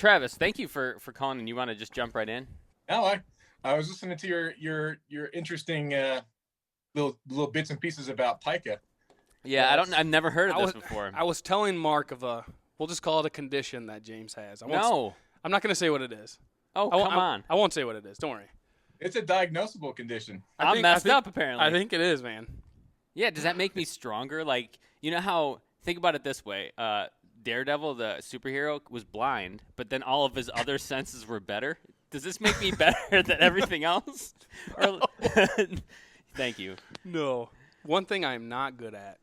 Travis, thank you for calling, and you want to just jump right in? No, I was listening to your interesting little bits and pieces about pica. Yeah, I've never heard of this before. I was telling Mark of we'll just call it a condition that James has. I'm not going to say what it is. Oh, come on. I won't say what it is. Don't worry. It's a diagnosable condition. I'm messed up, apparently. I think it is, man. Yeah, does that make me stronger? Like, you know how, think about it this way. Daredevil, the superhero, was blind, but then all of his other senses were better. Does this make me better than everything else? Or, thank you. No. One thing I'm not good at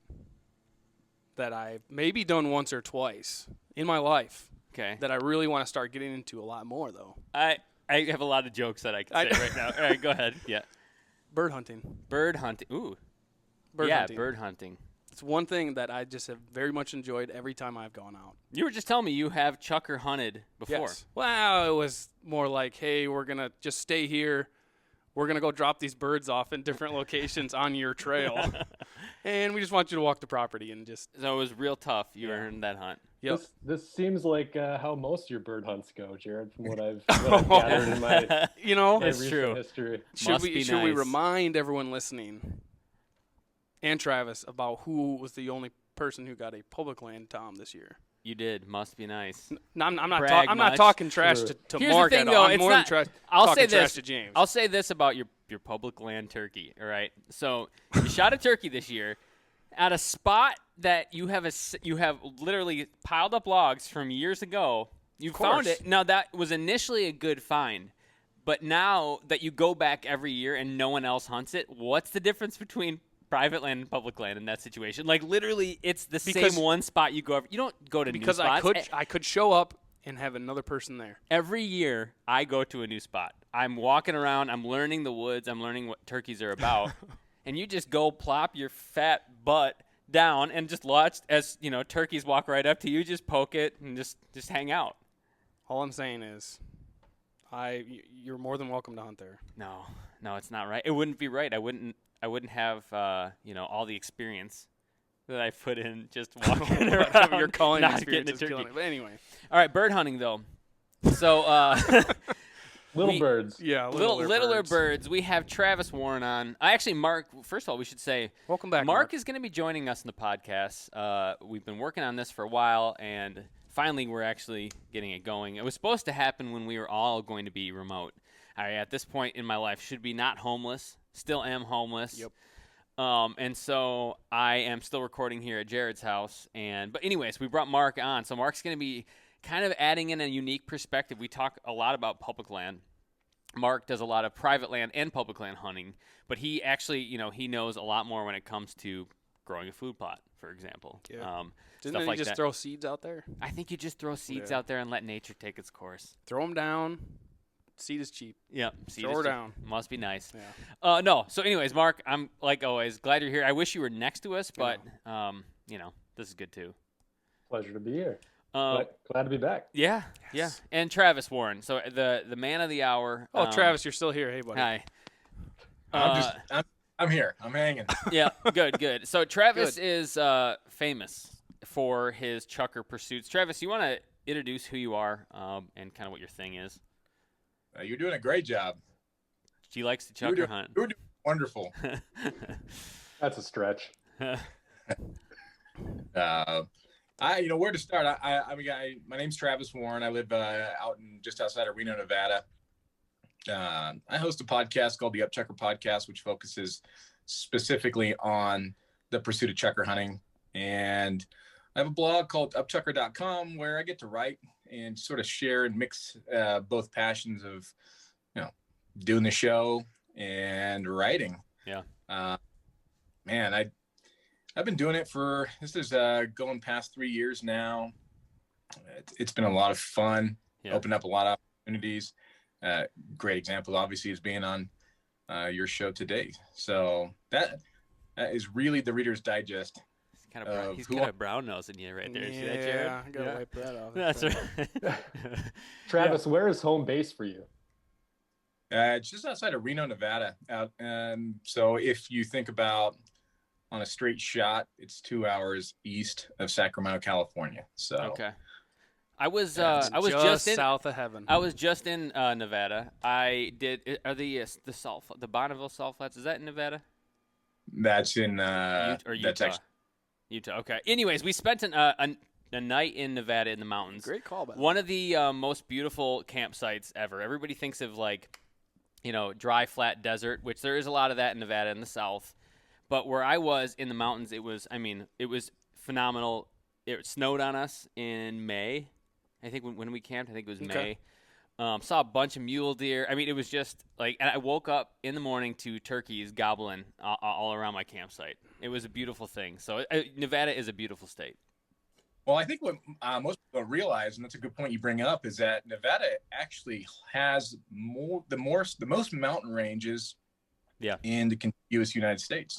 that I've maybe done once or twice in my life that I really want to start getting into a lot more, though. I have a lot of jokes that I can say right now. All right, go ahead. Yeah. Bird hunting. Bird hunting. Ooh. Bird hunting. Bird hunting. It's one thing that I just have very much enjoyed every time I've gone out. You were just telling me you have Chukar hunted before. Yes. Well, it was more like, hey, we're going to just stay here. We're going to go drop these birds off in different locations on your trail. And we just want you to walk the property and just... So it was real tough. You earned that hunt. Yep. This seems like how most of your bird hunts go, Jared, from what I've gathered in my, It's true. history. Should we remind everyone listening and Travis about who was the only person who got a public land Tom this year? You did. Must be nice. No, I'm not talking trash to Here's Mark the thing, at all. though, I'm more than trash to James. I'll say this about your public land turkey, all right? So you shot a turkey this year at a spot that you have literally piled up logs from years ago. You found it. Now, that was initially a good find. But now that you go back every year and no one else hunts it, what's the difference between private land and public land in that situation? Like, literally, it's the same one spot you go over. You don't go to new spots. Because I could show up and have another person there. Every year, I go to a new spot. I'm walking around. I'm learning the woods. I'm learning what turkeys are about. And you just go plop your fat butt down and just watch as, turkeys walk right up to you. Just poke it and just hang out. All I'm saying is you're more than welcome to hunt there. No, it's not right. It wouldn't be right. I wouldn't have all the experience that I put in just walking around. Your calling not experience getting a is turkey. killing it. But anyway. All right, bird hunting though. So Little birds. Yeah, littler birds. We have Travis Warren on. Mark, first of all, we should say welcome back. Mark is going to be joining us in the podcast. We've been working on this for a while, and finally we're actually getting it going. It was supposed to happen when we were all going to be remote. At this point in my life, should be not homeless. Still am homeless. Yep. And so I am still recording here at Jared's house. But anyways, we brought Mark on. So Mark's going to be kind of adding in a unique perspective. We talk a lot about public land. Mark does a lot of private land and public land hunting, but he actually, he knows a lot more when it comes to growing a food plot, for example. Yeah. Stuff Didn't like you just throw seeds out there? I think you just throw seeds out there and let nature take its course. Throw them down. Seed is cheap. Yep. Seed throw her down. Must be nice. Yeah. No. So anyways, Mark, I'm, like always, glad you're here. I wish you were next to us, but, this is good too. Pleasure to be here. Glad to be back. Yeah. Yes. Yeah. And Travis Warren. So the man of the hour. Oh, Travis, you're still here. Hey, buddy. Hi. I'm here. I'm hanging. Yeah. Good. So Travis is famous for his Chukar pursuits. Travis, you want to introduce who you are and kind of what your thing is? You're doing a great job. She likes to Chukar hunt. You're doing wonderful. That's a stretch. Where to start? My name's Travis Warren. I live out just outside of Reno, Nevada. I host a podcast called the UpChukar podcast, which focuses specifically on the pursuit of chukar hunting. And I have a blog called UpChukar.com where I get to write and sort of share and mix both passions of, doing the show and writing. Yeah. I've been doing it for, this is going past 3 years now. It's been a lot of fun. Yeah. Opened up a lot of opportunities. Great example, obviously, is being on your show today. So that is really the Reader's Digest. He's kind of brown nosing you right there. Yeah, see that, Jared? I gotta wipe that off. That's right. Travis, where is home base for you? It's just outside of Reno, Nevada. So if you think about on a straight shot, it's 2 hours east of Sacramento, California. So okay. I was just south of heaven. I was just in Nevada. I did. Are the Bonneville Sulphats? Is that in Nevada? That's in Utah. that's actually Utah. Okay. Anyways, we spent a night in Nevada in the mountains. Great call, by the One way. of the most beautiful campsites ever. Everybody thinks of dry, flat desert, which there is a lot of that in Nevada in the south. But where I was in the mountains, it was phenomenal. It snowed on us in May. I think when we camped, I think it was Okay. May. Saw a bunch of mule deer. I mean, it was just and I woke up in the morning to turkeys gobbling all around my campsite. It was a beautiful thing. So Nevada is a beautiful state. Well, I think what most people don't realize, and that's a good point you bring up, is that Nevada actually has the most mountain ranges in the contiguous United States.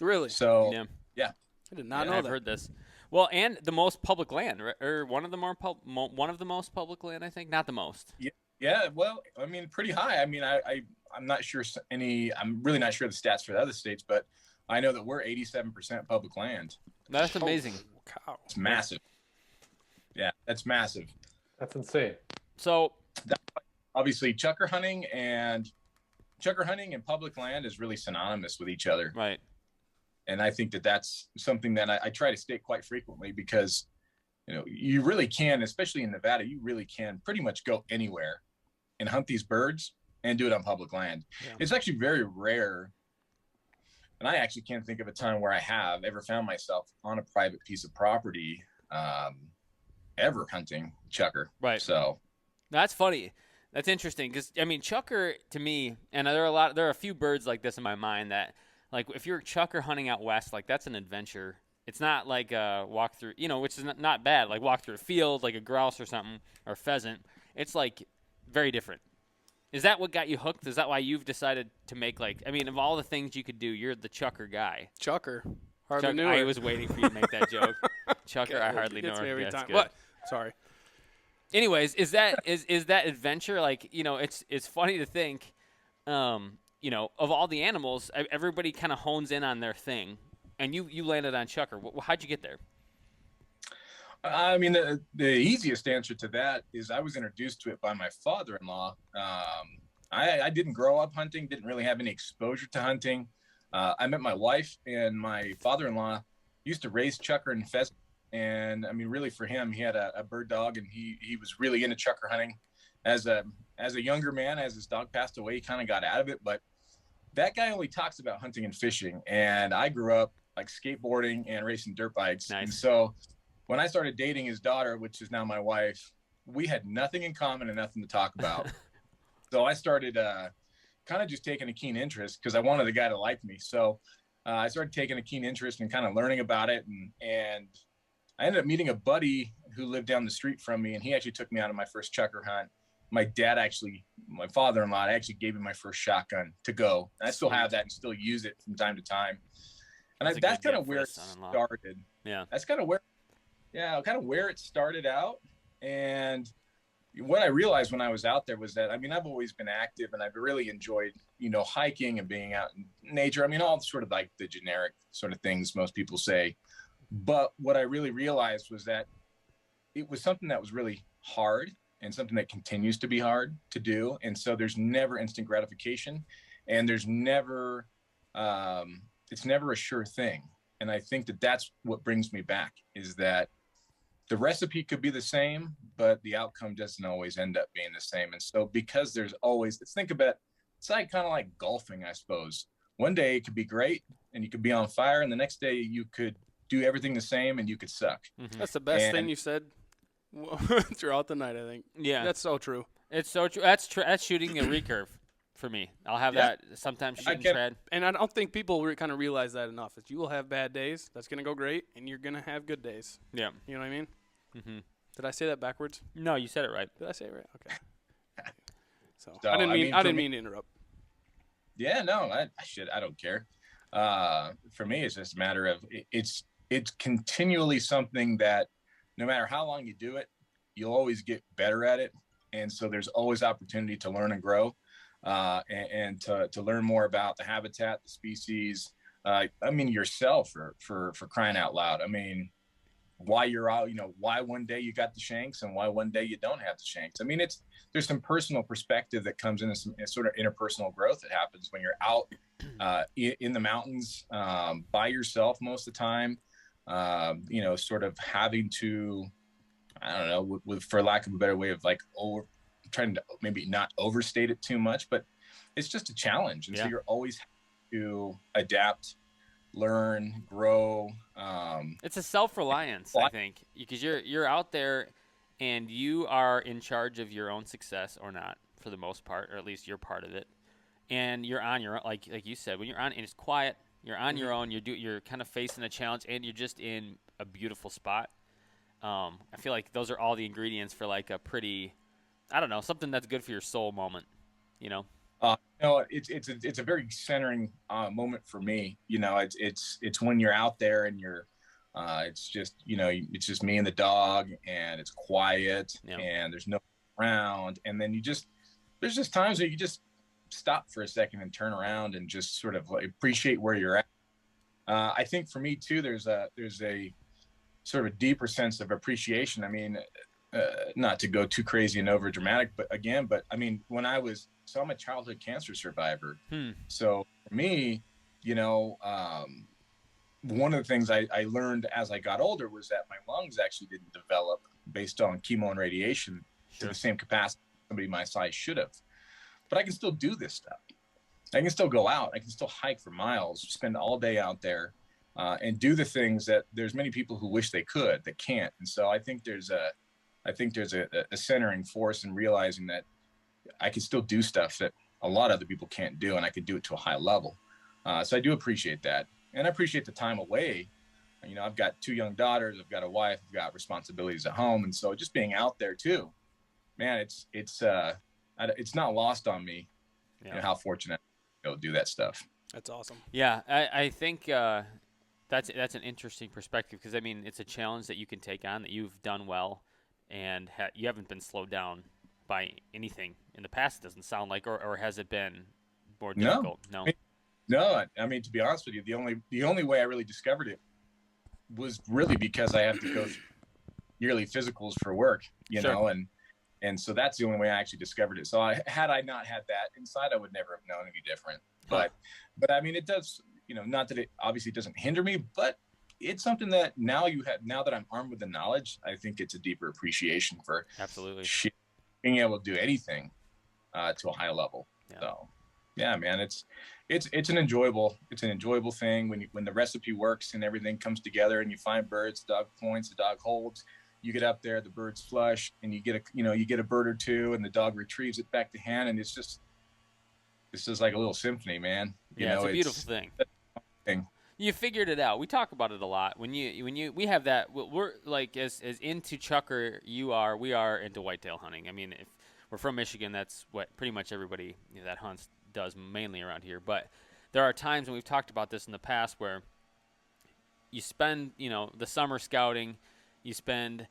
Really? So yeah. I did not know I've that. heard this. Well, and the most public land, or one of the most public land, I think, not the most. Yeah. Well, I mean, pretty high. I mean, I'm not sure I'm really not sure the stats for the other states, but I know that we're 87% public land. That's amazing. Oh, cow. It's massive. Yeah, that's massive. That's insane. So Obviously, chukar hunting and public land is really synonymous with each other. right. And I think that that's something that I try to state quite frequently because, you really can, especially in Nevada, you really can pretty much go anywhere and hunt these birds and do it on public land. Yeah. It's actually very rare. And I actually can't think of a time where I have ever found myself on a private piece of property, ever hunting chukar. Right. So That's funny. That's interesting because chukar to me, and there are a few birds like this in my mind that, like, if you're chukar hunting out west, like that's an adventure. It's not like a walk through, which is not bad. Like walk through a field, like a grouse or something, or pheasant. It's like very different. Is that what got you hooked? Is that why you've decided to make of all the things you could do, you're the chukar guy? Chukar. Hardly Chuck, knew I it. was waiting for you to make that joke. Chukar, I hardly know Gets her. me every That's time. good. What? Sorry. Anyways, is that adventure it's funny to think, of all the animals, everybody kind of hones in on their thing, and you landed on chukar. How'd you get there? I mean, the easiest answer to that is I was introduced to it by my father-in-law. I didn't grow up hunting, didn't really have any exposure to hunting. I met my wife, and my father-in-law used to raise chukar and pheasant. And I mean, really for him, he had a bird dog, and he was really into chukar hunting. As a younger man, as his dog passed away, he kind of got out of it. But that guy only talks about hunting and fishing. And I grew up like skateboarding and racing dirt bikes. Nice. And so when I started dating his daughter, which is now my wife, we had nothing in common and nothing to talk about. So I started kind of just taking a keen interest because I wanted a guy to like me. So I started taking a keen interest and kind of learning about it. And I ended up meeting a buddy who lived down the street from me, and he actually took me out on my first chukar hunt. My father-in-law, actually gave me my first shotgun to go. And I still have that and still use it from time to time. And that's kind of where it started. Yeah. That's kind of where it started out. And what I realized when I was out there was that, I've always been active, and I've really enjoyed, hiking and being out in nature. All sort of like the generic sort of things most people say. But what I really realized was that it was something that was really hard and something that continues to be hard to do. And so there's never instant gratification, and there's never, it's never a sure thing. And I think that that's what brings me back, is that the recipe could be the same, but the outcome doesn't always end up being the same. And so because there's always, let's think about it, it's like kind of like golfing, I suppose. One day it could be great and you could be on fire, and the next day you could do everything the same and you could suck. Mm-hmm. That's the best thing you said throughout the night, I think. Yeah. That's so true. It's so true. That's shooting a recurve for me. I'll have that sometimes shooting trad. And I don't think people kind of realize that enough. Is you will have bad days. That's going to go great. And you're going to have good days. Yeah. You know what I mean? Mm-hmm. Did I say that backwards? No, you said it right. Did I say it right? Okay. So So, I didn't for me- mean to interrupt. Yeah, no, I don't care. For me, it's just a matter of it's continually something that no matter how long you do it, you'll always get better at it. And so there's always opportunity to learn and grow, and to learn more about the habitat, the species, yourself for crying out loud. why you're out, why one day you got the shanks and why one day you don't have the shanks. I mean, there's some personal perspective that comes into some sort of interpersonal growth that happens when you're out in the mountains by yourself most of the time, sort of having to, I don't know, with for lack of a better way of like trying to maybe not overstate it too much, but it's just a challenge. And so you're always to adapt, learn, grow. It's a self-reliance, I think, because you're out there and you are in charge of your own success or not, for the most part, or at least you're part of it. And you're on your own, like you said, when you're on and it's quiet, you're on your own, you're kind of facing a challenge, and you're just in a beautiful spot. I feel like those are all the ingredients for like a pretty, I don't know, something that's good for your soul moment, It's a very centering moment for me. It's when you're out there and you're, it's just me and the dog, and it's quiet and there's no around. And then there's just times where you just stop for a second and turn around and just sort of like appreciate where you're at. I think for me too, there's a sort of a deeper sense of appreciation. I mean, not to go too crazy and over dramatic, but I mean, so I'm a childhood cancer survivor. So for me, one of the things I learned as I got older was that my lungs actually didn't develop based on chemo and radiation to the same capacity somebody my size should have. But I can still do this stuff. I can still go out. I can still hike for miles, spend all day out there, and do the things that there's many people who wish they could that can't. And so I think there's a centering force in realizing that I can still do stuff that a lot of other people can't do, and I can do it to a high level. So I do appreciate that. And I appreciate the time away. I've got 2 young daughters, I've got a wife, I've got responsibilities at home. And so just being out there too, man, it's not lost on me, how fortunate I do that stuff. That's awesome. Yeah. I think, that's an interesting perspective, because I mean, it's a challenge that you can take on that you've done well, and you haven't been slowed down by anything in the past. It doesn't sound like, or has it been more difficult? No. No, I mean, to be honest with you, the only way I really discovered it was really because I have to go through yearly physicals for work, and so that's the only way I actually discovered it. So had I not had that inside, I would never have known any different. But I mean, it does, not that it obviously doesn't hinder me, but it's something that now that I'm armed with the knowledge, I think it's a deeper appreciation for absolutely being able to do anything to a high level. Yeah. So yeah, man, it's an enjoyable thing when the recipe works and everything comes together, and you find birds, the dog points, the dog holds, you get up there, the birds flush, and you get a bird or two, and the dog retrieves it back to hand, and it's just like a little symphony, man. It's a beautiful thing. You figured it out. We talk about it a lot. We have that. We're like as into Chukar we are into whitetail hunting. I mean, if we're from Michigan, that's what pretty much everybody that hunts does mainly around here. But there are times, and we've talked about this in the past, where you spend the summer scouting, you spend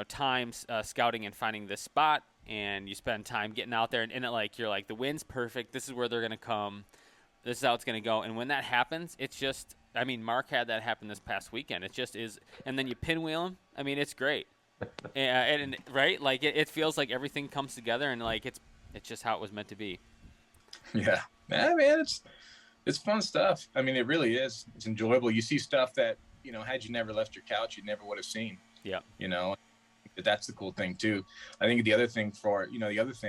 time scouting and finding this spot, and you spend time getting out there, and you're like, the wind's perfect. This is where they're gonna come. This is how it's going to go. And when that happens, it's just, I mean, Mark had that happen this past weekend. It just is. And then you pinwheel them. I mean, it's great. and right? Like, it feels like everything comes together, and like, it's just how it was meant to be. Yeah. Man, it's fun stuff. I mean, it really is. It's enjoyable. You see stuff that, had you never left your couch, you never would have seen. Yeah. That's the cool thing too. I think the other thing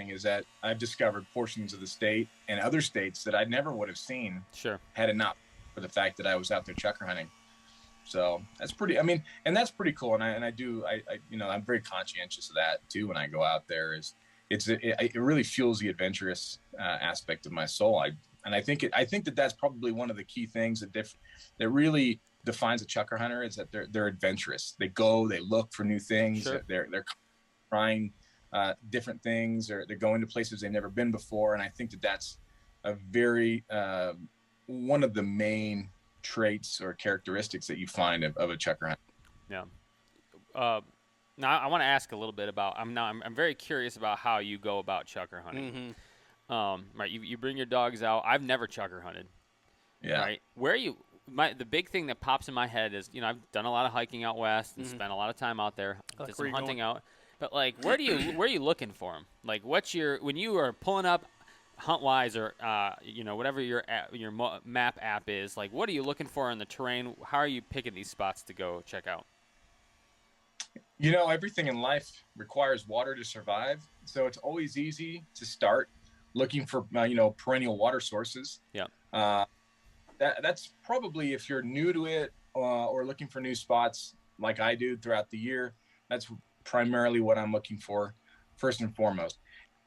is that I've discovered portions of the state and other states that I never would have seen. Sure. Had it not for the fact that I was out there chukar hunting. So that's pretty, and that's pretty cool. And I'm very conscientious of that too. When I go out there, it really fuels the adventurous aspect of my soul. I think that's probably one of the key things that really defines a chukar hunter, is that they're adventurous. They go, they look for new things. Sure. They're trying different things, or they're going to places they've never been before. And I think that's a very one of the main traits or characteristics that you find of a chukar hunter. Yeah. Now I want to ask a little bit about. I'm very curious about how you go about chukar hunting. Mm-hmm. Right. You bring your dogs out. I've never chukar hunted. Yeah. Right. Where are you? the big thing that pops in my head is, I've done a lot of hiking out west and spent a lot of time out there, Like, did where some you hunting going? out. But like, where are you looking for them? Like, when you are pulling up HuntWise or whatever your map app is, like, what are you looking for in the terrain? How are you picking these spots to go check out? Everything in life requires water to survive. So it's always easy to start looking for, perennial water sources. Yeah. That's probably, if you're new to it or looking for new spots like I do throughout the year, that's primarily what I'm looking for first and foremost.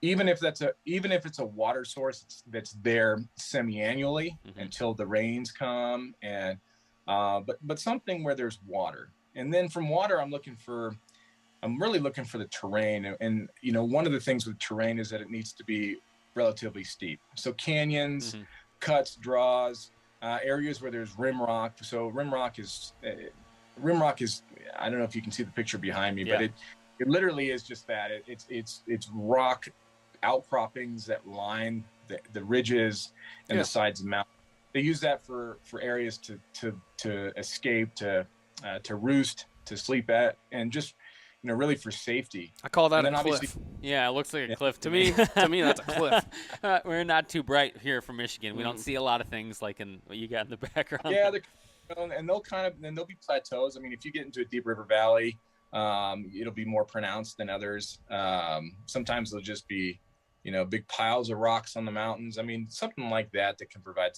Even if it's a water source that's there semi-annually until the rains come, and but something where there's water. And then from water, I'm really looking for the terrain. And one of the things with terrain is that it needs to be relatively steep. So canyons, cuts, draws, areas where there's rim rock. So rim rock is, I don't know if you can see the picture behind me, but it literally is just that. It's rock outcroppings that line the ridges and the sides of mountains. They use that for areas to escape, to roost, to sleep at, and just really for safety. I call that And a then cliff. Yeah, it looks like a cliff To me, that's a cliff. We're not too bright here from Michigan. We don't see a lot of things like in what you got in the background. Yeah, and there'll be plateaus. I mean, if you get into a deep river valley, it'll be more pronounced than others. Sometimes there'll just be, big piles of rocks on the mountains. I mean, something like that can provide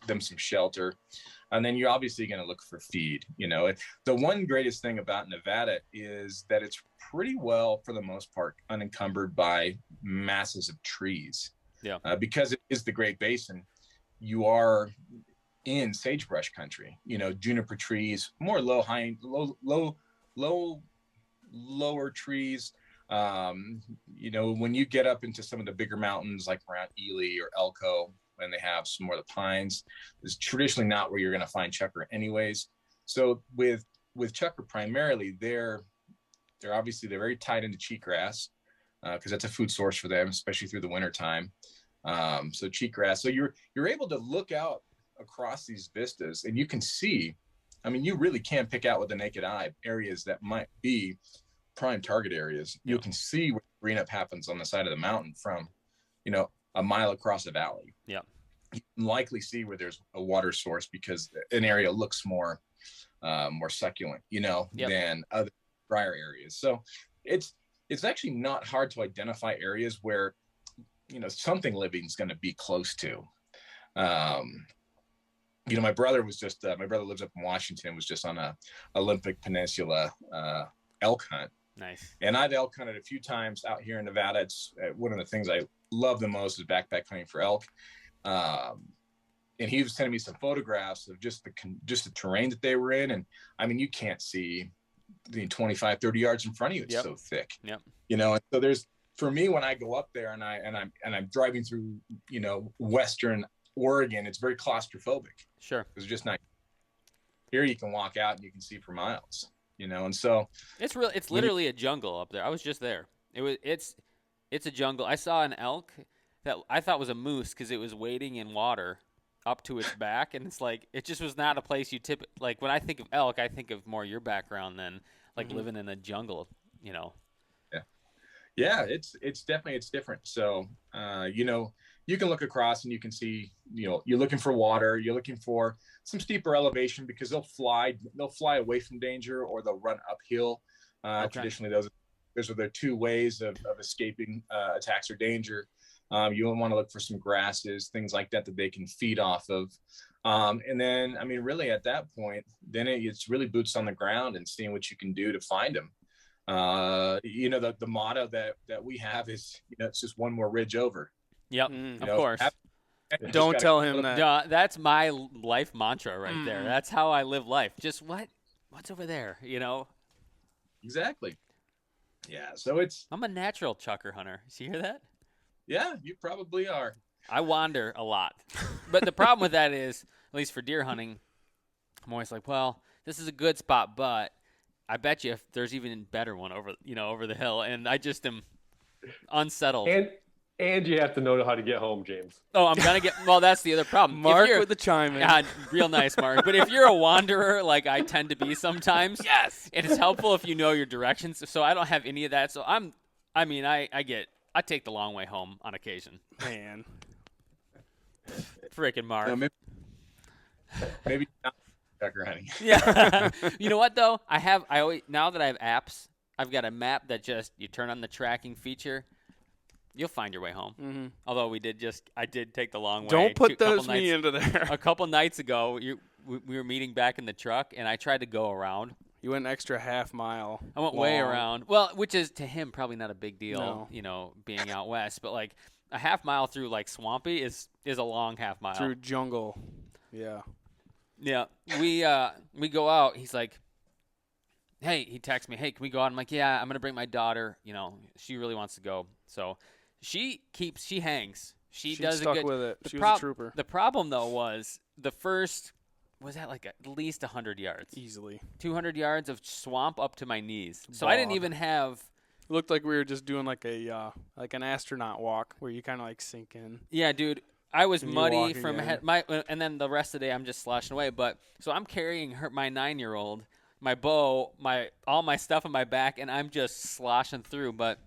them some shelter. And then you're obviously going to look for feed. The one greatest thing about Nevada is that it's pretty well, for the most part, unencumbered by masses of trees. Yeah. Because it is the Great Basin, you are in sagebrush country. Juniper trees, more lower trees. When you get up into some of the bigger mountains, like around Ely or Elko, when they have some more of the pines, is traditionally not where you're going to find chukar anyways. So with chukar primarily, they're very tied into cheatgrass because that's a food source for them, especially through the winter time. So cheatgrass. So you're able to look out across these vistas, and you can see. I mean, you really can pick out with the naked eye areas that might be prime target areas. You can see where green up happens on the side of the mountain from, a mile across a valley. Yeah. You can likely see where there's a water source because an area looks more succulent, than other drier areas. So it's actually not hard to identify areas where, something living is going to be close to. My brother lives up in Washington, was just on a Olympic Peninsula elk hunt. Nice. And I've elk hunted a few times out here in Nevada. It's one of the things I love the most is backpack hunting for elk. And he was sending me some photographs of just the terrain that they were in. And I mean, you can't see the 25, 30 yards in front of you. It's so thick. Yep. And so for me, when I go up there and I'm driving through, Western Oregon, it's very claustrophobic. Sure. It's just not. Here you can walk out and you can see for miles. And so it's literally a jungle up there. I was just there. It's a jungle. I saw an elk that I thought was a moose because it was wading in water up to its back, and it's like it just was not a place you like when I think of elk, I think of more your background than like living in a jungle. Yeah, it's definitely different. So you can look across and you can see, you're looking for water, you're looking for some steeper elevation because they'll fly away from danger or they'll run uphill. Traditionally, those are their two ways of escaping attacks or danger. You want to look for some grasses, things like that they can feed off of. And then, I mean, really at that point, then it's really boots on the ground and seeing what you can do to find them. The motto that we have is, it's just one more ridge over. Yep, of course. Don't tell him that. That's my life mantra right there. That's how I live life. Just what's over there, Exactly. Yeah, so I'm a natural chukar hunter. You hear that? Yeah, you probably are. I wander a lot. But the problem with that is, at least for deer hunting, I'm always like, well, this is a good spot, but I bet you if there's even a better one over the hill, and I just am unsettled. And you have to know how to get home, James. Oh, I'm gonna get. Well, that's the other problem. If Mark you're- with the chime in. God, real nice, Mark. But if you're a wanderer, like I tend to be sometimes, Yes. it is helpful if you know your directions. So I don't have any of that. So I take the long way home on occasion. Man. Freaking Mark. No, maybe not Chukar hunting. Yeah. You know what though? Now that I have apps, I've got a map that just you turn on the tracking feature, you'll find your way home. Mm-hmm. Although I did take the long way. Don't put couple those me nights- into there. A couple nights ago, we were meeting back in the truck, and I tried to go around. You went an extra half mile. I went way long. around. Well, which is to him probably not a big deal, No. you know, being out west. But like a half mile through like swampy is a long half mile. Through jungle. Yeah. Yeah, we go out. He's like, hey, he texts me, hey, can we go out? I'm like, yeah, I'm gonna bring my daughter. You know, she really wants to go. So she hangs. She does stuck a good. with it. the She was prob- a trooper. The problem though was the first was that like at least 100 yards, Easily. 200 yards of swamp up to my knees. So I didn't Bog. even have. It looked like we were just doing like an astronaut walk where you kind of like sink in. Yeah, dude. I was And you muddy walk from again. and then the rest of the day I'm just sloshing away. But so I'm carrying my 9-year-old, my bow, all my stuff on my back, and I'm just sloshing through. But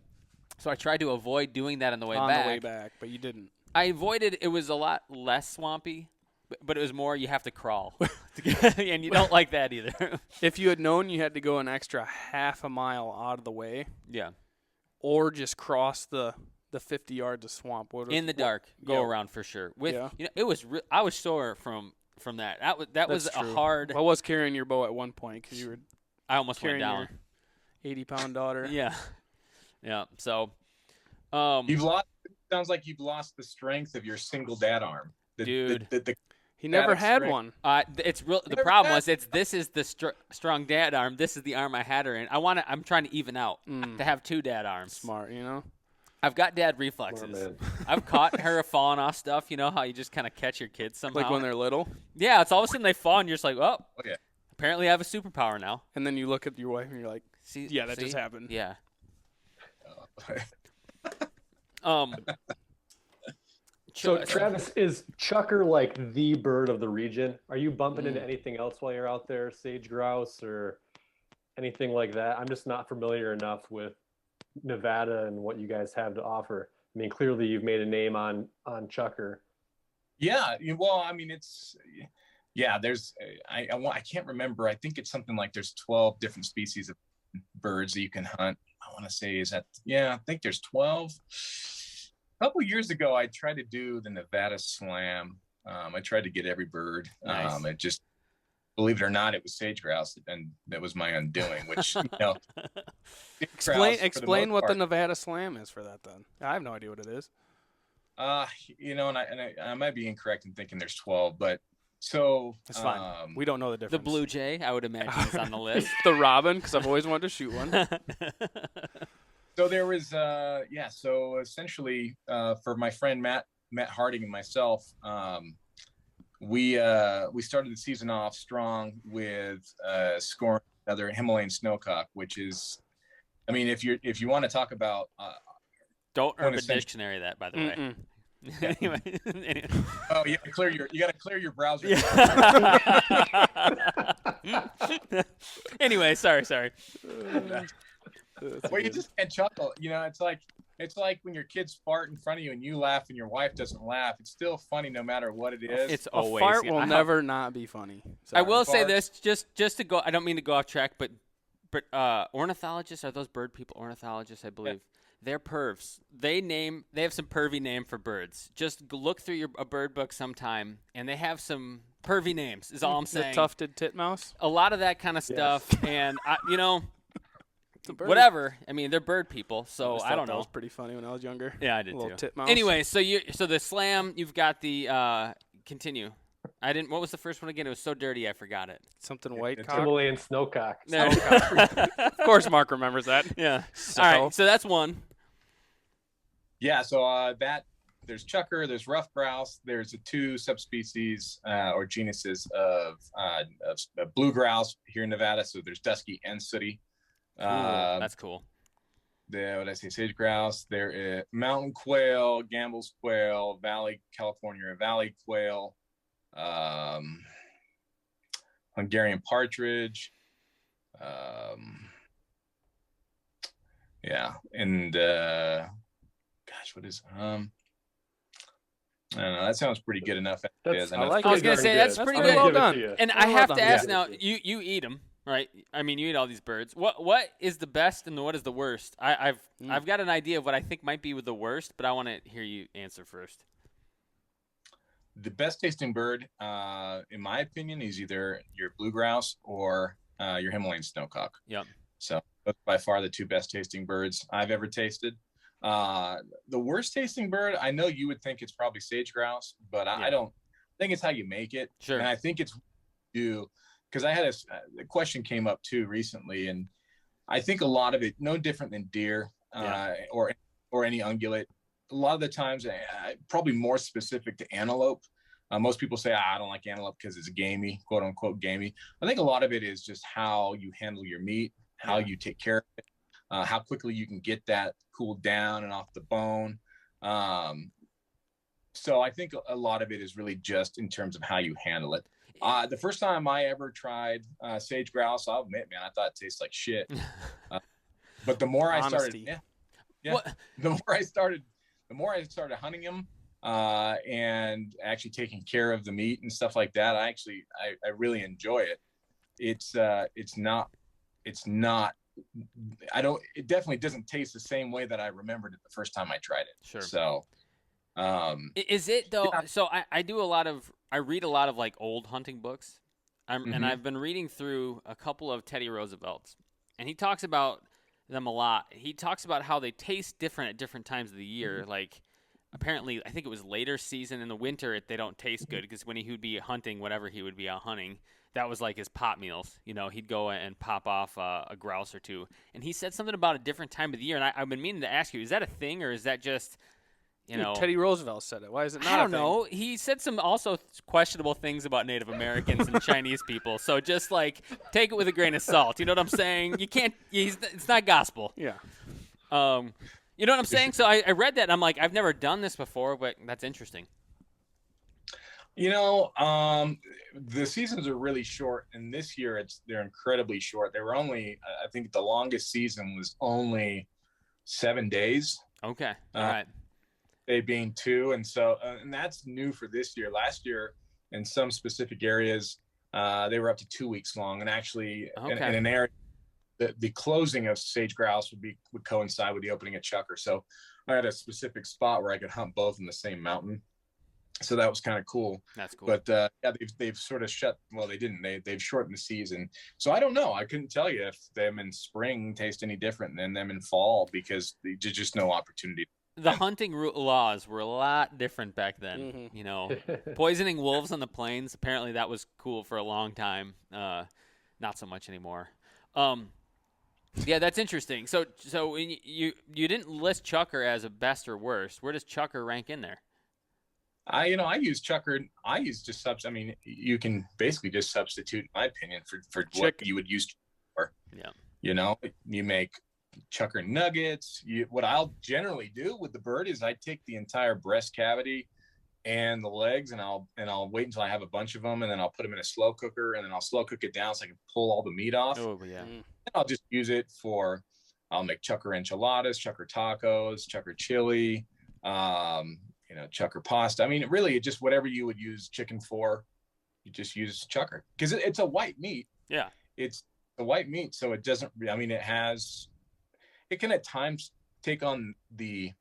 so I tried to avoid doing that on the way on back. the way back, but you didn't. I avoided. It was a lot less swampy, but it was more you have to crawl, and you don't like that either. If you had known you had to go an extra half a mile out of the way, Yeah, or just cross the 50 yards of swamp, in the dark, go yeah. around for sure. With Yeah. you know, it was. I was sore from that. That was That's a true. hard. I was carrying your bow at one point because you were I almost went carrying down. your 80-pound daughter. Yeah, yeah. So, Sounds like you've lost the strength of your single dad arm. Dude. He never Dad had strength. one. it's real. The Never problem had- was this is the strong dad arm. This is the arm I had her in. I'm trying to even out Mm. to have two dad arms. Smart, you know? I've got dad Smart reflexes. man. I've caught her falling off stuff. You know how you just kind of catch your kids somehow. Like when they're little, Yeah, it's all of a sudden they fall and you're just like, oh, yeah. apparently I have a superpower now. and then you look at your wife and you're like, See, yeah, that see? just happened. Yeah. So Chu- Travis, is Chukar like the bird of the region? Are you bumping into anything else while you're out there, sage grouse or anything like that? I'm just not familiar enough with Nevada and what you guys have to offer. I mean, clearly you've made a name on Chukar. Yeah, well, I mean, there's I can't remember. I think it's something like there's 12 different species of birds that you can hunt. I want to say I think there's 12. A couple years ago, I tried to do the Nevada Slam. I tried to get every bird. Nice. It just, believe it or not, it was sage grouse, and that was my undoing. Which sage grouse, for the Explain most what the part, Nevada Slam is for that then. I have no idea what it is. and I might be incorrect in thinking there's 12, but so It's fine. We don't know the the difference. blue jay, I would imagine, is on the list. The robin, because I've always wanted to shoot one. So there was, so essentially, for my friend Matt Harding and myself, we started the season off strong with scoring another Himalayan snowcock, which is, I mean, if you want to talk about, Don't Urban Quintessential. Dictionary that, by the way. Mm-mm. Anyway. oh, you got to clear your browser. Anyway, sorry. Well, you just can't chuckle. You know, it's like when your kids fart in front of you and you laugh and your wife doesn't laugh. It's still funny no matter what it is. It's A always. fart yeah, will I- never not be funny. I will say Fart. this, just to go. I don't mean to go off track, but ornithologists, are those bird people? Ornithologists, I believe. They're pervs. They have some pervy name for birds. Just look through a bird book sometime, and they have some pervy names. Is all I'm The saying. tufted titmouse. A lot of that kind of stuff, and It's a bird. whatever. I mean, they're bird people, so always I thought don't that know. was pretty funny when I was younger. Yeah, I did Little too. titmouse. Anyway, so the slam, you've got the continue. I didn't. What was the first one again? It was so dirty, I forgot it. Something white it's cock. Himalayan snowcock. There. Of course, Mark remembers that. Yeah. Sicko. All right. So that's one. Yeah, so there's Chukar, there's rough grouse, there's the two subspecies or genuses of blue grouse here in Nevada. So there's dusky and sooty. Ooh, that's cool. what I say, sage grouse. There is mountain quail, Gambel's quail, California valley quail, Hungarian partridge. Yeah, and gosh, what is I don't know. That sounds pretty good enough. That's, I like I was it. gonna say that's That's pretty pretty good. well done. And I Well have done. to ask Yeah. now, you eat them, right? I mean, you eat all these birds. What is the best and what is the worst? I've got an idea of what I think might be the worst, but I want to hear you answer first. The best tasting bird, in my opinion, is either your blue grouse or your Himalayan snowcock. Yep. So those are by far the two best tasting birds I've ever tasted. The worst tasting bird, I know you would think it's probably sage grouse, but I don't think it's how you make it. Sure. And I think it's you, because I had a question came up too recently, and I think a lot of it, no different than deer or any ungulate. A lot of the times, probably more specific to antelope. Most people say, I don't like antelope because it's gamey, quote unquote gamey. I think a lot of it is just how you handle your meat, how you take care of it, how quickly you can get that cooled down and off the bone. So I think a lot of it is really just in terms of how you handle it. The first time I ever tried sage grouse, I'll admit, man, I thought it tastes like shit. But the more I started, the more I started hunting them and actually taking care of the meat and stuff like that, I really enjoy it. It definitely doesn't taste the same way that I remembered it the first time I tried it. Sure. So, is it though? Yeah. So I read a lot of like old hunting books, and I've been reading through a couple of Teddy Roosevelt's, and he talks about them a lot. He talks about how they taste different at different times of the year. Like apparently, I think it was later season in the winter, they don't taste good because when he would be hunting, whenever he would be out hunting, that was like his pot meals. You know, he'd go and pop off a grouse or two. And he said something about a different time of the year. And I've been meaning to ask you, is that a thing or is that just, you know? Teddy Roosevelt said it. Why is it not I don't a thing? know. He said some also questionable things about Native Americans and Chinese people. So just like take it with a grain of salt. You know what I'm saying? You can't, it's not gospel. Yeah. You know what I'm saying? So I read that and I'm like, I've never done this before, but that's interesting. You know, the seasons are really short, and this year they're incredibly short. They were only, I think the longest season was only 7 days. Okay. All right. They being 2. And so, and that's new for this year. Last year, in some specific areas, they were up to 2 weeks long. And actually, in an area, the closing of sage grouse would coincide with the opening of Chukar. So I had a specific spot where I could hunt both in the same mountain. So that was kind of cool. That's cool. But they've sort of they've shortened the season. So I don't know. I couldn't tell you if them in spring taste any different than them in fall because there's just no opportunity. The hunting laws were a lot different back then. Mm-hmm. You know, poisoning wolves on the plains, apparently that was cool for a long time. Not so much anymore. Yeah, that's interesting. So you didn't list Chukar as a best or worst. Where does Chukar rank in there? I use Chukar. I use just you can basically just substitute, in my opinion, for what you would use for. Yeah. You know, you make Chukar nuggets. What I'll generally do with the bird is I take the entire breast cavity and the legs, and I'll wait until I have a bunch of them, and then I'll put them in a slow cooker, and then I'll slow cook it down so I can pull all the meat off. Oh yeah. And I'll just use it I'll make Chukar enchiladas, Chukar tacos, Chukar chili. Chukar pasta. I mean, really, just whatever you would use chicken for, you just use Chukar because it's a white meat. Yeah, it's a white meat, so it doesn't. I mean, it can at times take on the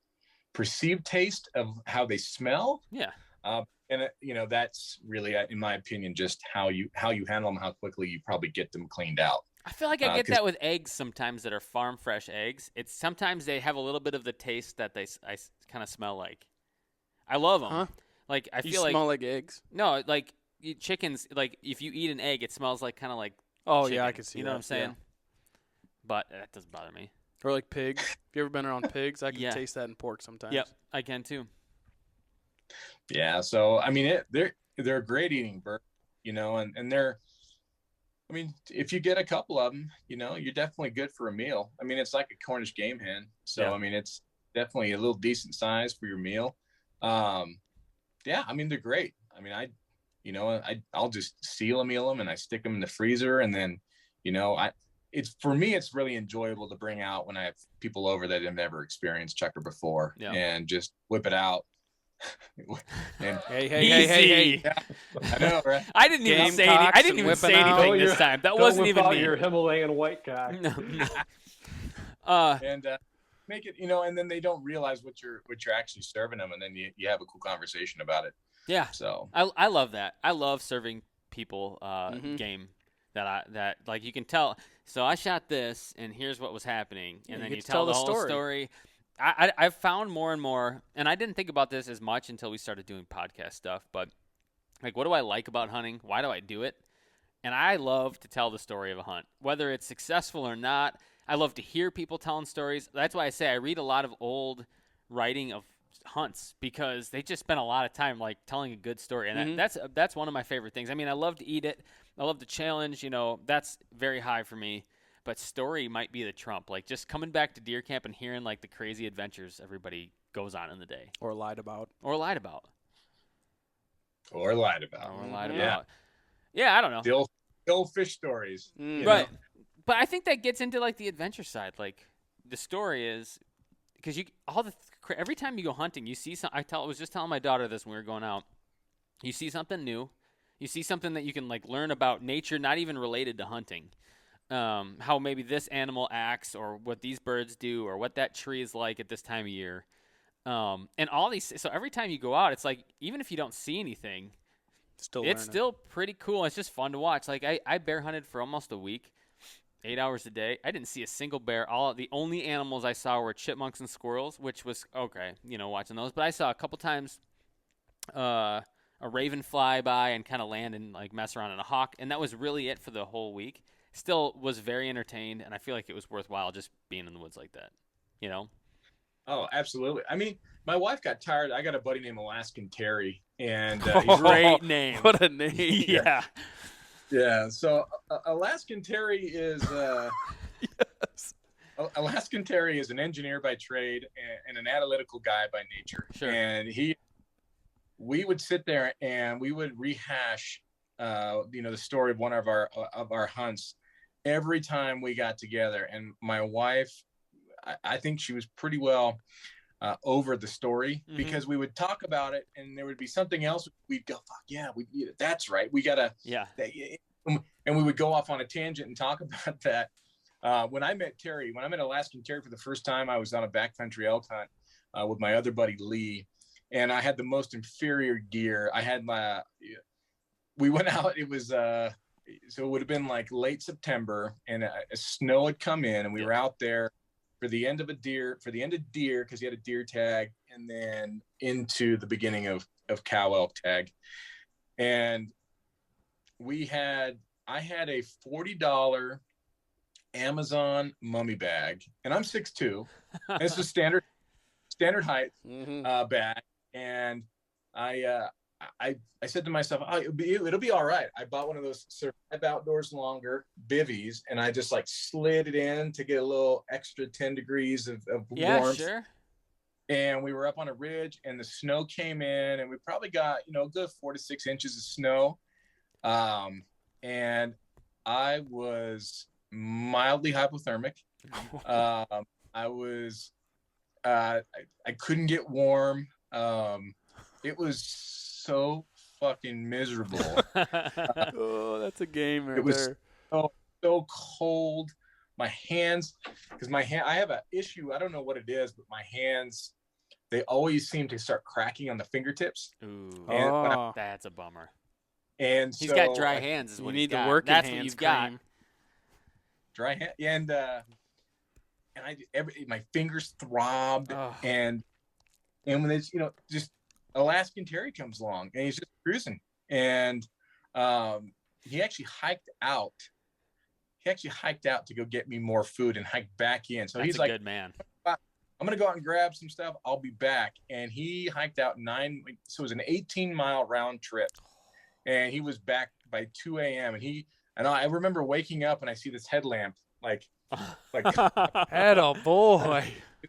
perceived taste of how they smell. Yeah, and that's really, in my opinion, just how you handle them, how quickly you probably get them cleaned out. I feel like I get that with eggs sometimes that are farm fresh eggs. It's sometimes they have a little bit of the taste that I kind of smell like. I love them. Huh? Like I You feel smell like eggs? No, like chickens. Like if you eat an egg, it smells like kind of like. Oh chicken. yeah, I can see. You know that. what I'm saying? Yeah. But that doesn't bother me. Or like pigs. Have you ever been around pigs? I can taste that in pork sometimes. Yep, I can too. Yeah, so I mean, they're a great eating bird, and I mean, if you get a couple of them, you're definitely good for a meal. I mean, it's like a Cornish game hen. So, Yeah. I mean, it's definitely a little decent size for your meal. Yeah, I mean, they're great. I mean, I'll just seal them, meal them, and I stick them in the freezer. And then, for me, it's really enjoyable to bring out when I have people over that have never experienced Chukar before, and just whip it out. And Hey. yeah, I know, right? I didn't even Game say any, I cocks didn't and even say whipping out. anything this time. That Don't wasn't whip even out me. your Himalayan white cock. No. And make it, and then they don't realize what you're actually serving them, and then you have a cool conversation about it. Yeah. So I love that. I love serving people Mhm. game that like you can tell. So I shot this, and here's what was happening, and Yeah, then you you get to tell tell the the whole story. I've found more and more, and I didn't think about this as much until we started doing podcast stuff. But like, what do I like about hunting? Why do I do it? And I love to tell the story of a hunt, whether it's successful or not. I love to hear people telling stories. That's why I say I read a lot of old writing of hunts because they just spend a lot of time like telling a good story, and that's one of my favorite things. I mean, I love to eat it. I love the challenge. That's very high for me. But story might be the trump. Like just coming back to deer camp and hearing like the crazy adventures everybody goes on in the day Or lied about. or lied about. or lied about. Or lied Mhm. about. Yeah, I don't know. The old fish stories. Right. But I think that gets into like the adventure side. Like the story is because every time you go hunting, you see I was just telling my daughter this when we were going out. You see something new. You see something that you can like learn about nature, not even related to hunting. How maybe this animal acts, or what these birds do, or what that tree is like at this time of year. And all these. So every time you go out, it's like even if you don't see anything, it's learning. still pretty cool. It's just fun to watch. Like I bear hunted for almost a week, 8 hours a day. I didn't see a single bear. The only animals I saw were chipmunks and squirrels, which was okay, watching those. But I saw a couple times a raven fly by and kind of land and like mess around, in a hawk, and that was really it for the whole week. Still was very entertained, and I feel like it was worthwhile just being in the woods like that. Oh, absolutely. I mean, my wife got tired. I got a buddy named Alaskan Terry, and Great name. What a name. Yeah. Yeah. So Alaskan Terry is Yes. Alaskan Terry is an engineer by trade and an analytical guy by nature. Sure. And we would sit there and we would rehash, the story of one of our hunts every time we got together. And my wife, I think she was pretty well over the story, because we would talk about it and there would be something else. We'd go, fuck yeah, that's right. We gotta, Yeah. And we would go off on a tangent and talk about that. When I met Alaskan Terry for the first time, I was on a backcountry elk hunt with my other buddy Lee, and I had the most inferior gear. I had we went out. It was so it would have been like late September, and snow had come in, and we were out there for the end of deer, because he had a deer tag, and then into the beginning of cow elk tag. And I had a $40 Amazon mummy bag, and I'm 6'2". It's a standard height bag. And I said to myself, it'll be all right. I bought one of those Survive Outdoors Longer bivvies, and I just like slid it in to get a little extra 10 degrees of warmth. Sure. And we were up on a ridge, and the snow came in, and we probably got a good 4 to 6 inches of snow. And I was mildly hypothermic. I couldn't get warm. It was so fucking miserable. Oh, that's a game right It was there. so cold. My hands, because I have an issue. I don't know what it is, but my hands, they always seem to start cracking on the fingertips. Ooh, Oh. that's a bummer. And He's so got dry hands. Is You what need he's the got. working That's hands what you've got. cream. dry hand, and my fingers throbbed. Oh. and when it's just Alaskan Terry comes along and he's just cruising, and he actually hiked out to go get me more food and hike back in. So That's he's a like, good man. I'm gonna go out and grab some stuff, I'll be back. And he hiked out so it was an 18-mile round trip, and he was back by 2 a.m. and And I remember waking up and I see this headlamp, like Atta boy.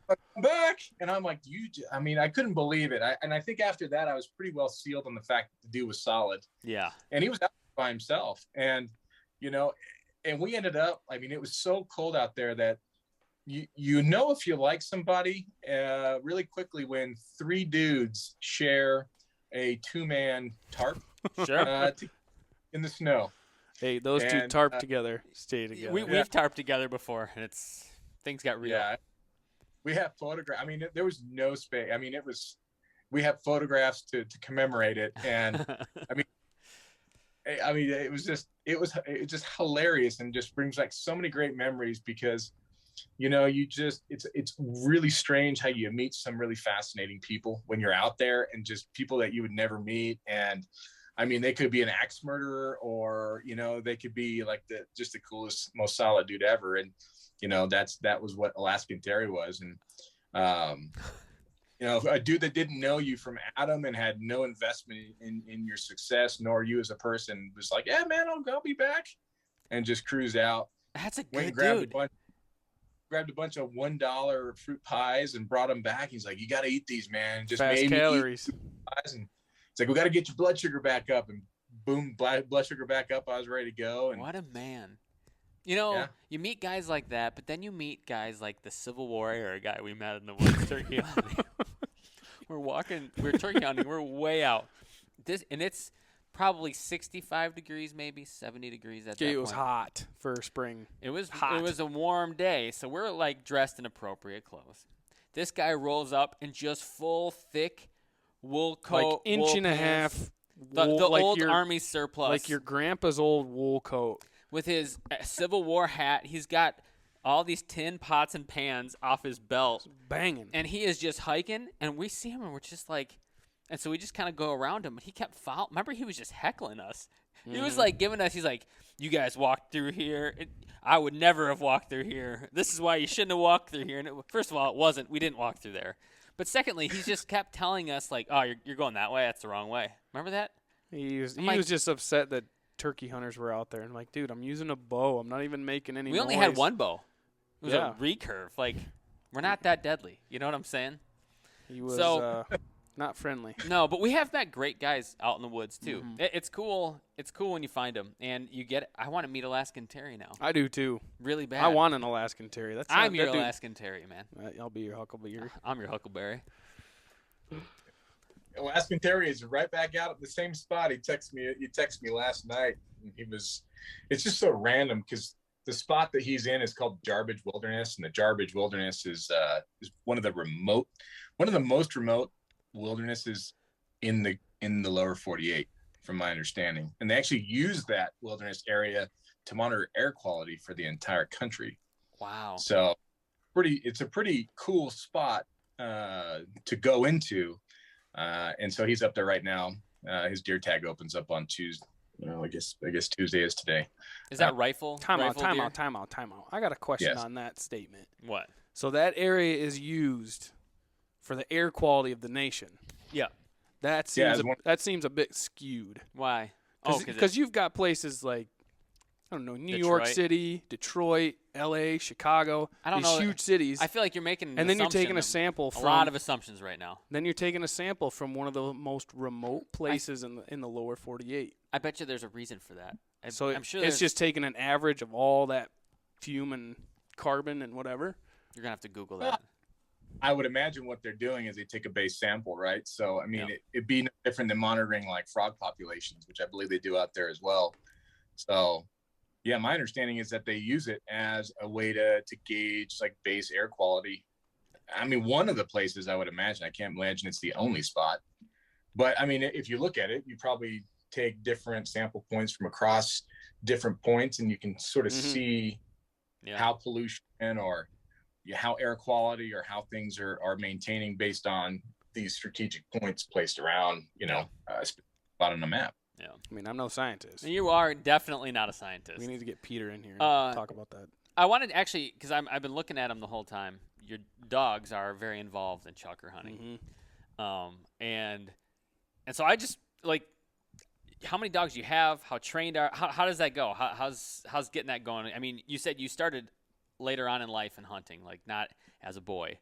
come back. And I'm like, I mean, I couldn't believe it. I think after that, I was pretty well sealed on the fact that the dude was solid. Yeah. And he was out by himself. And, you know, and we ended up, I mean, it was so cold out there that you know if you like somebody really quickly when 3 dudes share a 2-man tarp Sure. in the snow. Hey, those two tarp together, stay together. We've tarped together before, and things got real. Yeah. We have photographs. I mean, there was no space. I mean, we have photographs to commemorate it. And I mean, it was just hilarious and just brings back so many great memories because, you know, it's really strange how you meet some really fascinating people when you're out there and just people that you would never meet. And I mean, they could be an axe murderer or, you know, they could be like just the coolest, most solid dude ever. And, you know, that was what Alaskan Terry was. And, you know, a dude that didn't know you from Adam and had no investment in your success, nor you as a person, was like, yeah, man, I'll be back, and just cruised out. That's a Went good and grabbed dude. grabbed a bunch of $1 fruit pies and brought them back. He's like, you got to eat these, man. And just Fast made calories. me eat pies. And it's like, we got to get your blood sugar back up. And boom, blood sugar back up. I was ready to go. And What a man. You know, Yeah. you meet guys like that, but then you meet guys like the Civil War era guy we met in the woods turkey hunting. We're turkey hunting, we're way out. And it's probably 65 degrees, maybe 70 degrees at that point. It was hot for spring. It was hot. It was a warm day, so we're like dressed in appropriate clothes. This guy rolls up in just full thick wool coat, Like inch wool and a pants, half. the wool, like old your, army surplus, like your grandpa's old wool coat. with his Civil War hat. He's got all these tin pots and pans off his belt, Banging. and he is just hiking. And we see him, and we're just like, and so we just kind of go around him. But he kept following. Remember, he was just heckling us. He was like giving us. He's like, "You guys walked through here. I would never have walked through here. This is why you shouldn't have walked through here." And first of all, it wasn't. We didn't walk through there. But secondly, he just kept telling us like, "Oh, you're going that way. That's the wrong way." Remember that? He was like- just upset that turkey hunters were out there. And like, dude, I'm using a bow. I'm not even making any We only noise. had one bow. It was Yeah. a recurve. Like, we're not that deadly. You know what I'm saying? He was So- not friendly. No, but we have met great guys out in the woods too. Mhm. It's cool. It's cool when you find them, and you get. I want to meet Alaskan Terry now, I do too. really bad. I want an Alaskan Terry. That's I'm not, your that dude- Alaskan Terry, man. I'll be your Huckleberry. I'm your Huckleberry. Alaskan Terry is right back out at the same spot. He texted me last night. And it's just so random because the spot that he's in is called Jarbidge Wilderness, and the Jarbidge Wilderness is one of the most remote wildernesses in the lower 48, from my understanding. And they actually use that wilderness area to monitor air quality for the entire country. Wow. So it's a pretty cool spot to go into. And so he's up there right now. His deer tag opens up on Tuesday. I guess Tuesday is today. Is that rifle? Time out. deer? I got a question Yes. on that statement. What? So that area is used for the air quality of the nation. Yeah. That seems a bit skewed. Why? Because you've got places like, I don't know, New York Detroit. City, Detroit, L.A., Chicago. I don't these know. huge cities. I feel like you're making an and then you're assumption taking a sample a from lot of assumptions right now. Then you're taking a sample from one of the most remote places in the lower 48. I bet you there's a reason for that. So I'm sure it's just taking an average of all that fume and carbon and whatever. you're gonna have to Google that. I would imagine what they're doing is they take a base sample, right? So, I mean, Yeah. it'd be no different than monitoring like frog populations, which I believe they do out there as well. So, yeah, my understanding is that they use it as a way to gauge like base air quality. I mean, one of the places I would imagine, I can't imagine it's the only spot, but I mean, if you look at it, you probably take different sample points from across different points and you can sort of see Yeah. how pollution or how air quality or how things are maintaining based on these strategic points placed around, spot on the map. Yeah. I mean, I'm no scientist. You are definitely not a scientist. We need to get Peter in here and talk about that. I wanted actually, because I've been looking at them the whole time. Your dogs are very involved in chukar hunting, Mhm. and so I just like how many dogs you have? How trained are? How does that go? How's getting that going? I mean, you said you started later on in life in hunting, like not as a boy.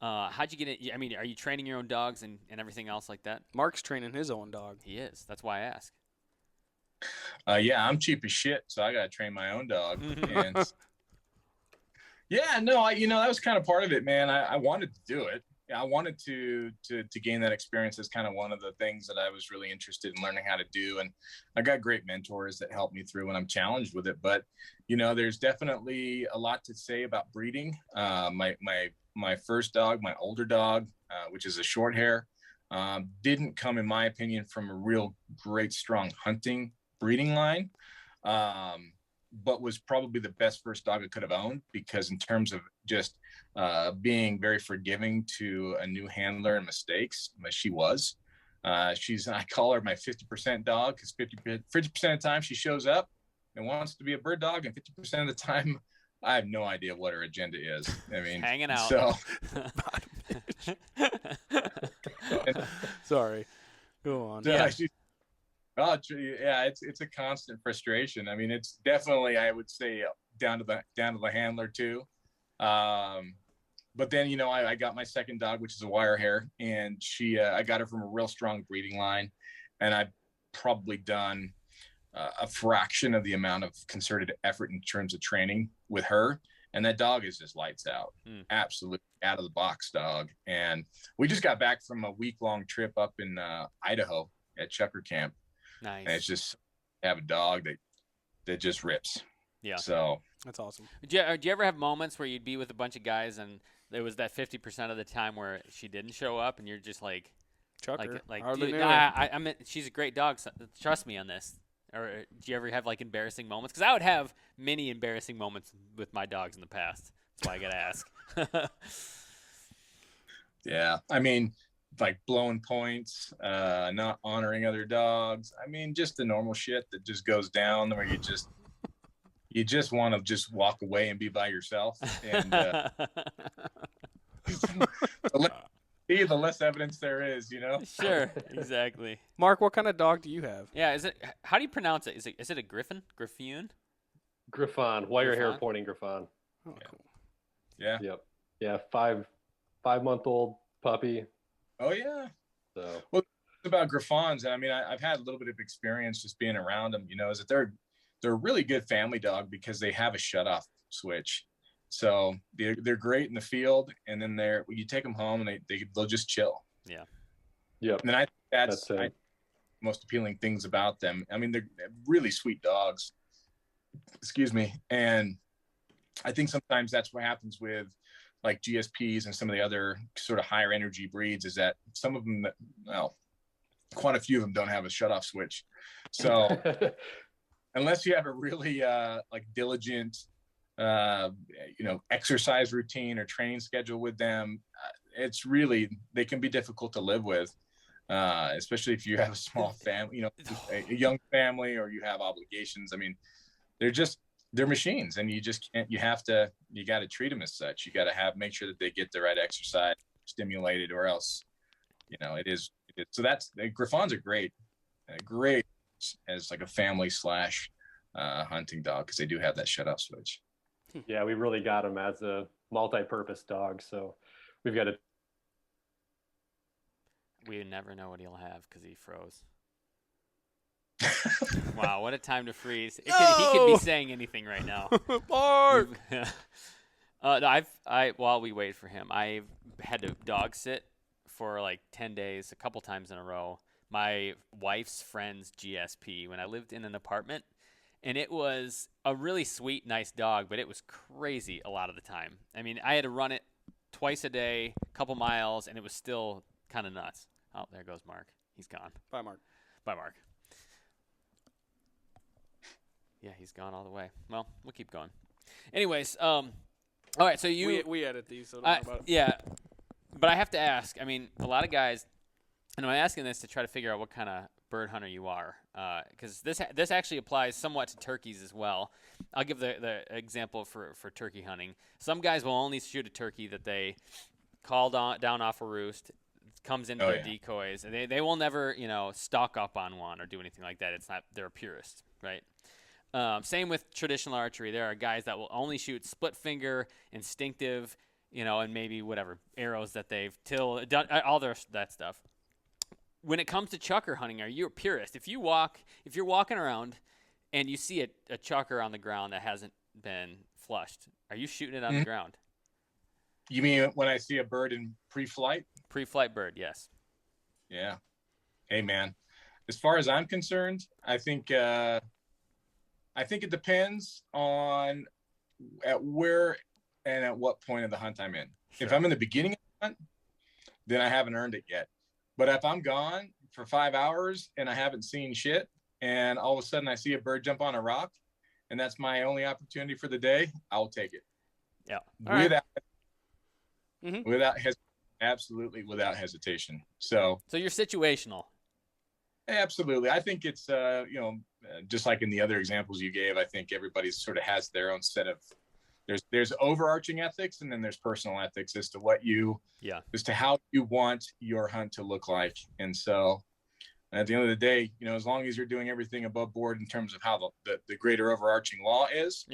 How'd you get it? I mean, are you training your own dogs and everything else like that? Mark's training his own dog. He is. That's why I ask. Yeah, I'm cheap as shit, so I gotta train my own dog. Mm-hmm. And yeah, no, that was kind of part of it, man. I wanted to do it. I wanted to gain that experience as kind of one of the things that I was really interested in learning how to do. And I got great mentors that helped me through when I'm challenged with it. But, there's definitely a lot to say about breeding. My first dog, my older dog, which is a short hair, didn't come, in my opinion, from a real great, strong hunting breeding line. But was probably the best first dog I could have owned, because in terms of just being very forgiving to a new handler and mistakes, she was. I call her my 50% dog, because 50% of the time she shows up and wants to be a bird dog, and 50% of the time I have no idea what her agenda is. I mean, hanging out. So, Sorry, go on. yeah. It's a constant frustration. I mean, it's definitely, I would say, down to the handler too. But then, I got my second dog, which is a wire hair, and I got her from a real strong breeding line, and I've probably done a fraction of the amount of concerted effort in terms of training with her. And that dog is just lights out, absolutely out of the box dog. And we just got back from a week-long trip up in Idaho at Chukar camp. Nice. And it's just have a dog that just rips. Yeah. So That's awesome. Do you ever have moments where you'd be with a bunch of guys and there was that 50% of the time where she didn't show up and you're just like, Chukar. dude, I mean, she's a great dog. So trust me on this. Or do you ever have like embarrassing moments? Because I would have many embarrassing moments with my dogs in the past. That's why I gotta ask. Yeah, I mean, like blowing points, not honoring other dogs. I mean, just the normal shit that just goes down where you just want to just walk away and be by yourself. And the less evidence there is, Sure, exactly. Mark, what kind of dog do you have? Yeah, how do you pronounce it? Is it a Griffin? Griffon? Griffon, wire hair Griffon? pointing Griffon. Oh, Yeah. cool. Yeah. Yep. Yeah, 5-month-old puppy. Oh yeah. So Well, about Griffons, I mean, I've had a little bit of experience just being around them. Is that they're a really good family dog because they have a shutoff switch. So they're great in the field, and then you take them home and they'll just chill. Yeah. yep. And then I think That's it. the most appealing things about them. I mean, they're really sweet dogs. Excuse me. And I think sometimes that's what happens with like GSPs and some of the other sort of higher energy breeds, is that some of them, quite a few of them don't have a shutoff switch. So unless you have a really like diligent, exercise routine or training schedule with them, they can be difficult to live with, especially if you have a small family, a young family, or you have obligations. I mean, they're machines, and you just can't, you got to treat them as such. You got to make sure that they get the right exercise, stimulated, or else, it is. So Griffons are great as like a family / hunting dog, because they do have that shut-off switch. Yeah, we really got him as a multi-purpose dog. So we've got to. We never know what he'll have because he froze. Wow, what a time to freeze! He could be saying anything right now. Mark! No, while we wait for him, I've had to dog sit for like 10 days, a couple times in a row. My wife's friend's GSP when I lived in an apartment, and it was a really sweet, nice dog, but it was crazy a lot of the time. I mean, I had to run it twice a day, a couple miles, and it was still kind of nuts. Oh, there goes Mark. He's gone. Bye, Mark. Bye, Mark. Yeah, he's gone all the way. Well, we'll keep going. Anyways, all right, so we edit these, so don't worry about it. Yeah, but I have to ask. I mean, a lot of guys, and I'm asking this to try to figure out what kind of bird hunter you are, because this actually applies somewhat to turkeys as well. I'll give the example for turkey hunting. Some guys will only shoot a turkey that they call down off a roost. It's comes into Oh, their yeah. decoys. They will never, stalk up on one or do anything like that. It's not, they're a purist, right? Same with traditional archery. There are guys that will only shoot split finger, instinctive, and maybe whatever arrows that they've done, all that stuff. When it comes to chukar hunting, are you a purist? If you're walking around and you see a chukar on the ground that hasn't been flushed, are you shooting it on the ground? You mean when I see a bird in pre-flight? Pre-flight bird, yes. Yeah. Hey, man. As far as I'm concerned, I think it depends on at where and at what point of the hunt I'm in. Sure. If I'm in the beginning of the hunt, then I haven't earned it yet. But if I'm gone for 5 hours and I haven't seen shit, and all of a sudden I see a bird jump on a rock, and that's my only opportunity for the day, I'll take it. Yeah. Absolutely without hesitation. So you're situational. Absolutely. I think it's, just like in the other examples you gave, I think everybody sort of has their own set of, there's overarching ethics, and then there's personal ethics as to how you want your hunt to look like. And so at the end of the day, as long as you're doing everything above board in terms of how the greater overarching law is,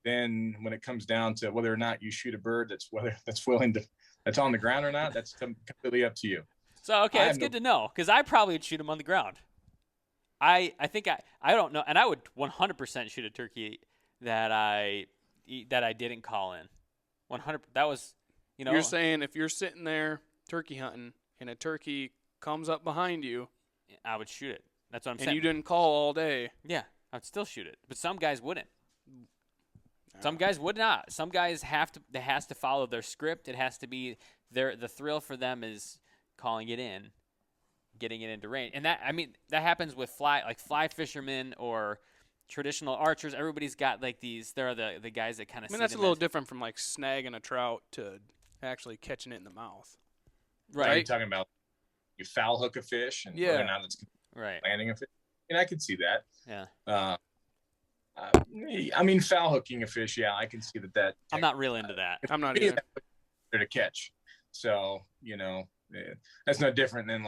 then when it comes down to whether or not you shoot a bird that's on the ground or not, that's completely up to you. So, okay, it's good to know, because I probably would shoot him on the ground. I think I don't know, and I would 100% shoot a turkey that I didn't call in. 100. That was, You're saying if you're sitting there turkey hunting and a turkey comes up behind you, I would shoot it. That's what I'm saying. And you didn't call all day. Yeah, I'd still shoot it. But some guys wouldn't. Some guys would not. Some guys has to follow their script. It has to be the thrill for them is calling it in, getting it into range. And that happens with fly fishermen or traditional archers. Everybody's got like these. There are the guys that kind of. That's a little different from like snagging a trout to actually catching it in the mouth. Right. You're talking about you foul hook a fish and whether or not it's landing a fish. And I could see that. Yeah. Foul hooking a fish. Yeah, I can see that. I'm not real into that. I'm not either. To catch. So, that's no different than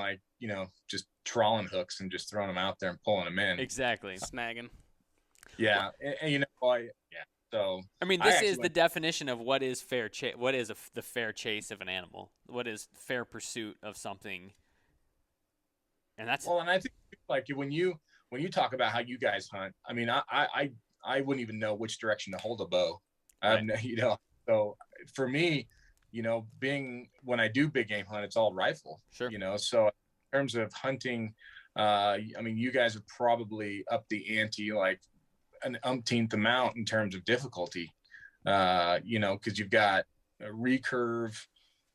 just trawling hooks and just throwing them out there and pulling them in. Exactly. Snagging. Yeah. And So this is the definition of what is fair what is the fair chase of an animal. What is fair pursuit of something. And that's and I think when you talk about how you guys hunt, I wouldn't even know which direction to hold a bow. Right. So for me, when I do big game hunt, it's all rifle. Sure. So in terms of hunting, you guys have probably upped the ante like an umpteenth amount in terms of difficulty. Because you've got a recurve.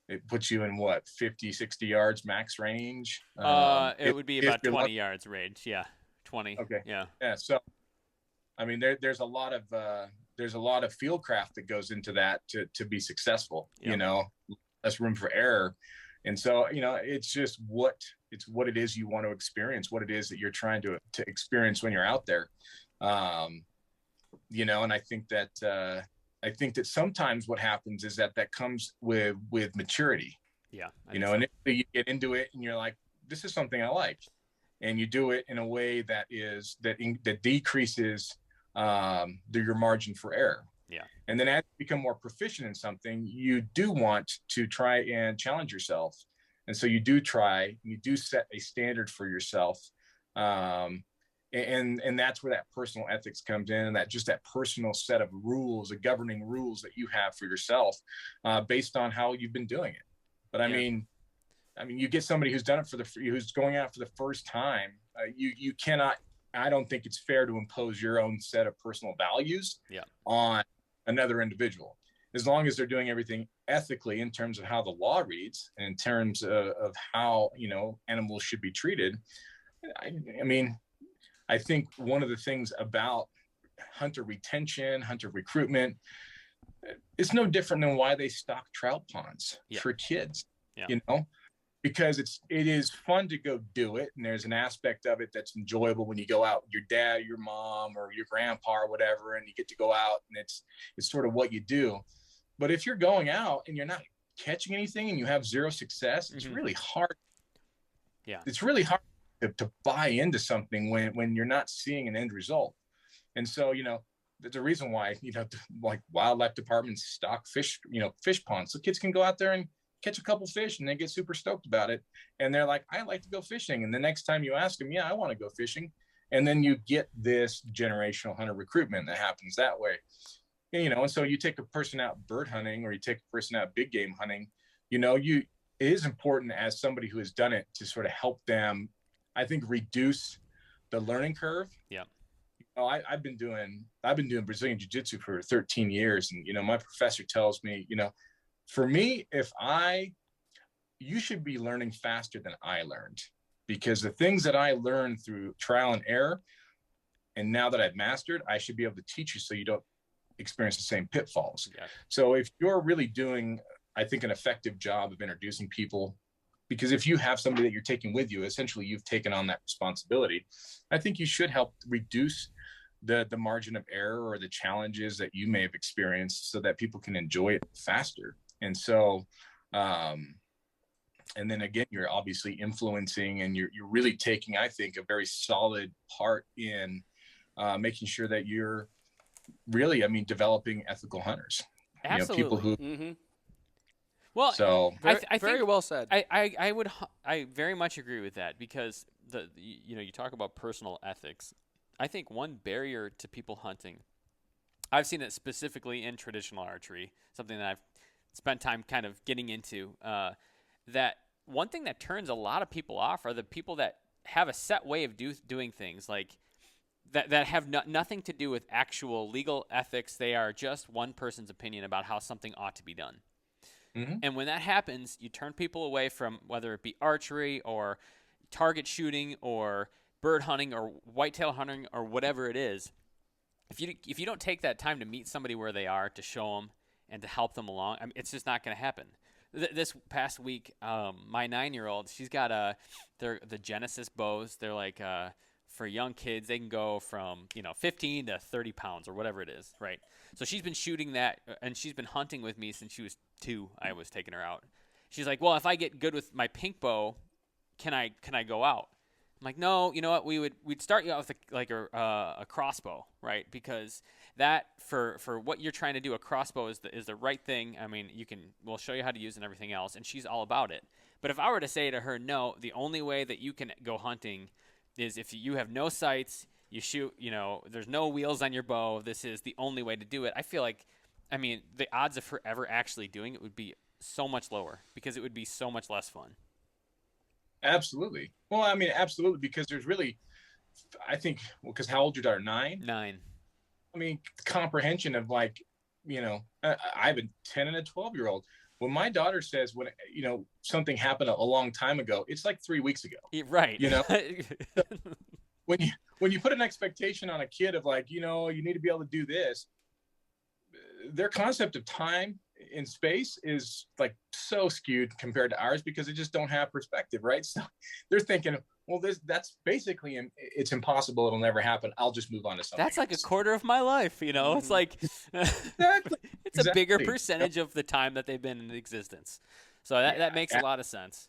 It puts you in 50, 60 yards max range. It would be about 20 yards range. Yeah. 20. Okay. Yeah. Yeah. So, there's a lot of field craft that goes into that to be successful. Yep. Less room for error, and so it's just what it is you want to experience, what it is that you're trying to experience when you're out there. And I think that sometimes what happens is that comes with maturity. Yeah. And you get into it and you're like, this is something I like. And you do it in a way that decreases your margin for error. Yeah. And then as you become more proficient in something, you do want to try and challenge yourself. And so you do set a standard for yourself. And that's where that personal ethics comes in, and that personal set of rules, the governing rules that you have for yourself, based on how you've been doing it. But you get somebody who's done it who's going out for the first time. You cannot. I don't think it's fair to impose your own set of personal values on another individual. As long as they're doing everything ethically in terms of how the law reads, and in terms of how animals should be treated. I think one of the things about hunter retention, hunter recruitment, it's no different than why they stock trout ponds for kids. Because it is fun to go do it, and there's an aspect of it that's enjoyable when you go out with your dad, your mom, or your grandpa or whatever, and you get to go out, and it's sort of what you do. But if you're going out and you're not catching anything and you have zero success, it's really hard. Yeah. It's really hard to buy into something when you're not seeing an end result. And so, you know, there's a reason why, you know, like wildlife departments stock fish, you know, fish ponds. So kids can go out there and catch a couple fish and they get super stoked about it. And they're like, I like to go fishing. And the next time you ask them, yeah, I want to go fishing. And then you get this generational hunter recruitment that happens that way. And, you know, and so you take a person out bird hunting or you take a person out big game hunting, you know, it is important as somebody who has done it to sort of help them, I think, reduce the learning curve. Yeah. You know, I've been doing Brazilian Jiu-Jitsu for 13 years. And, you know, my professor tells me, you know, for me, you should be learning faster than I learned, because the things that I learned through trial and error, and now that I've mastered, I should be able to teach you so you don't experience the same pitfalls. Yeah. So if you're really doing, I think, an effective job of introducing people, because if you have somebody that you're taking with you, essentially you've taken on that responsibility. I think you should help reduce the margin of error or the challenges that you may have experienced so that people can enjoy it faster. And so, and then again, you're obviously influencing and you're really taking, I think, a very solid part in making sure that you're really, I mean, developing ethical hunters. Absolutely. You know, people who, well, so I think very well said. I very much agree with that, because you know, you talk about personal ethics. I think one barrier to people hunting, I've seen it specifically in traditional archery, something that I've spent time kind of getting into, that one thing that turns a lot of people off are the people that have a set way of doing things, like that have nothing to do with actual legal ethics. They are just one person's opinion about how something ought to be done. Mm-hmm. And when that happens, you turn people away from, whether it be archery or target shooting or bird hunting or whitetail hunting or whatever it is. If you don't take that time to meet somebody where they are, to show them and to help them along, I mean, it's just not going to happen. This past week, my 9-year-old, she's got the Genesis bows. They're like, for young kids, they can go from, you know, 15 to 30 pounds or whatever it is, right? So she's been shooting that, and she's been hunting with me since she was 2. I was taking her out. She's like, well, if I get good with my pink bow, can I go out? I'm like, no, you know what? We'd start you out with a crossbow, right? Because that for what you're trying to do, a crossbow is the right thing. I mean, we'll show you how to use it and everything else, and she's all about it. But if I were to say to her, no, the only way that you can go hunting is if you have no sights, you shoot, you know, there's no wheels on your bow, this is the only way to do it. I feel like, I mean, the odds of her ever actually doing it would be so much lower, because it would be so much less fun. Absolutely. Well, I mean, absolutely, because there's really, I think, because how old your daughter? 9? 9. I mean, comprehension of, like, you know, I have a 10 and a 12-year-old. When my daughter says, when, you know, something happened a long time ago, it's like 3 weeks ago. Right. You know, when you put an expectation on a kid of, like, you know, you need to be able to do this, their concept of time in space is like so skewed compared to ours, because they just don't have perspective, right? So they're thinking, well, that's basically, it's impossible, it'll never happen, I'll just move on to something That's like else. A quarter of my life, you know. It's like Exactly. It's a bigger percentage of the time that they've been in existence. So that makes a lot of sense.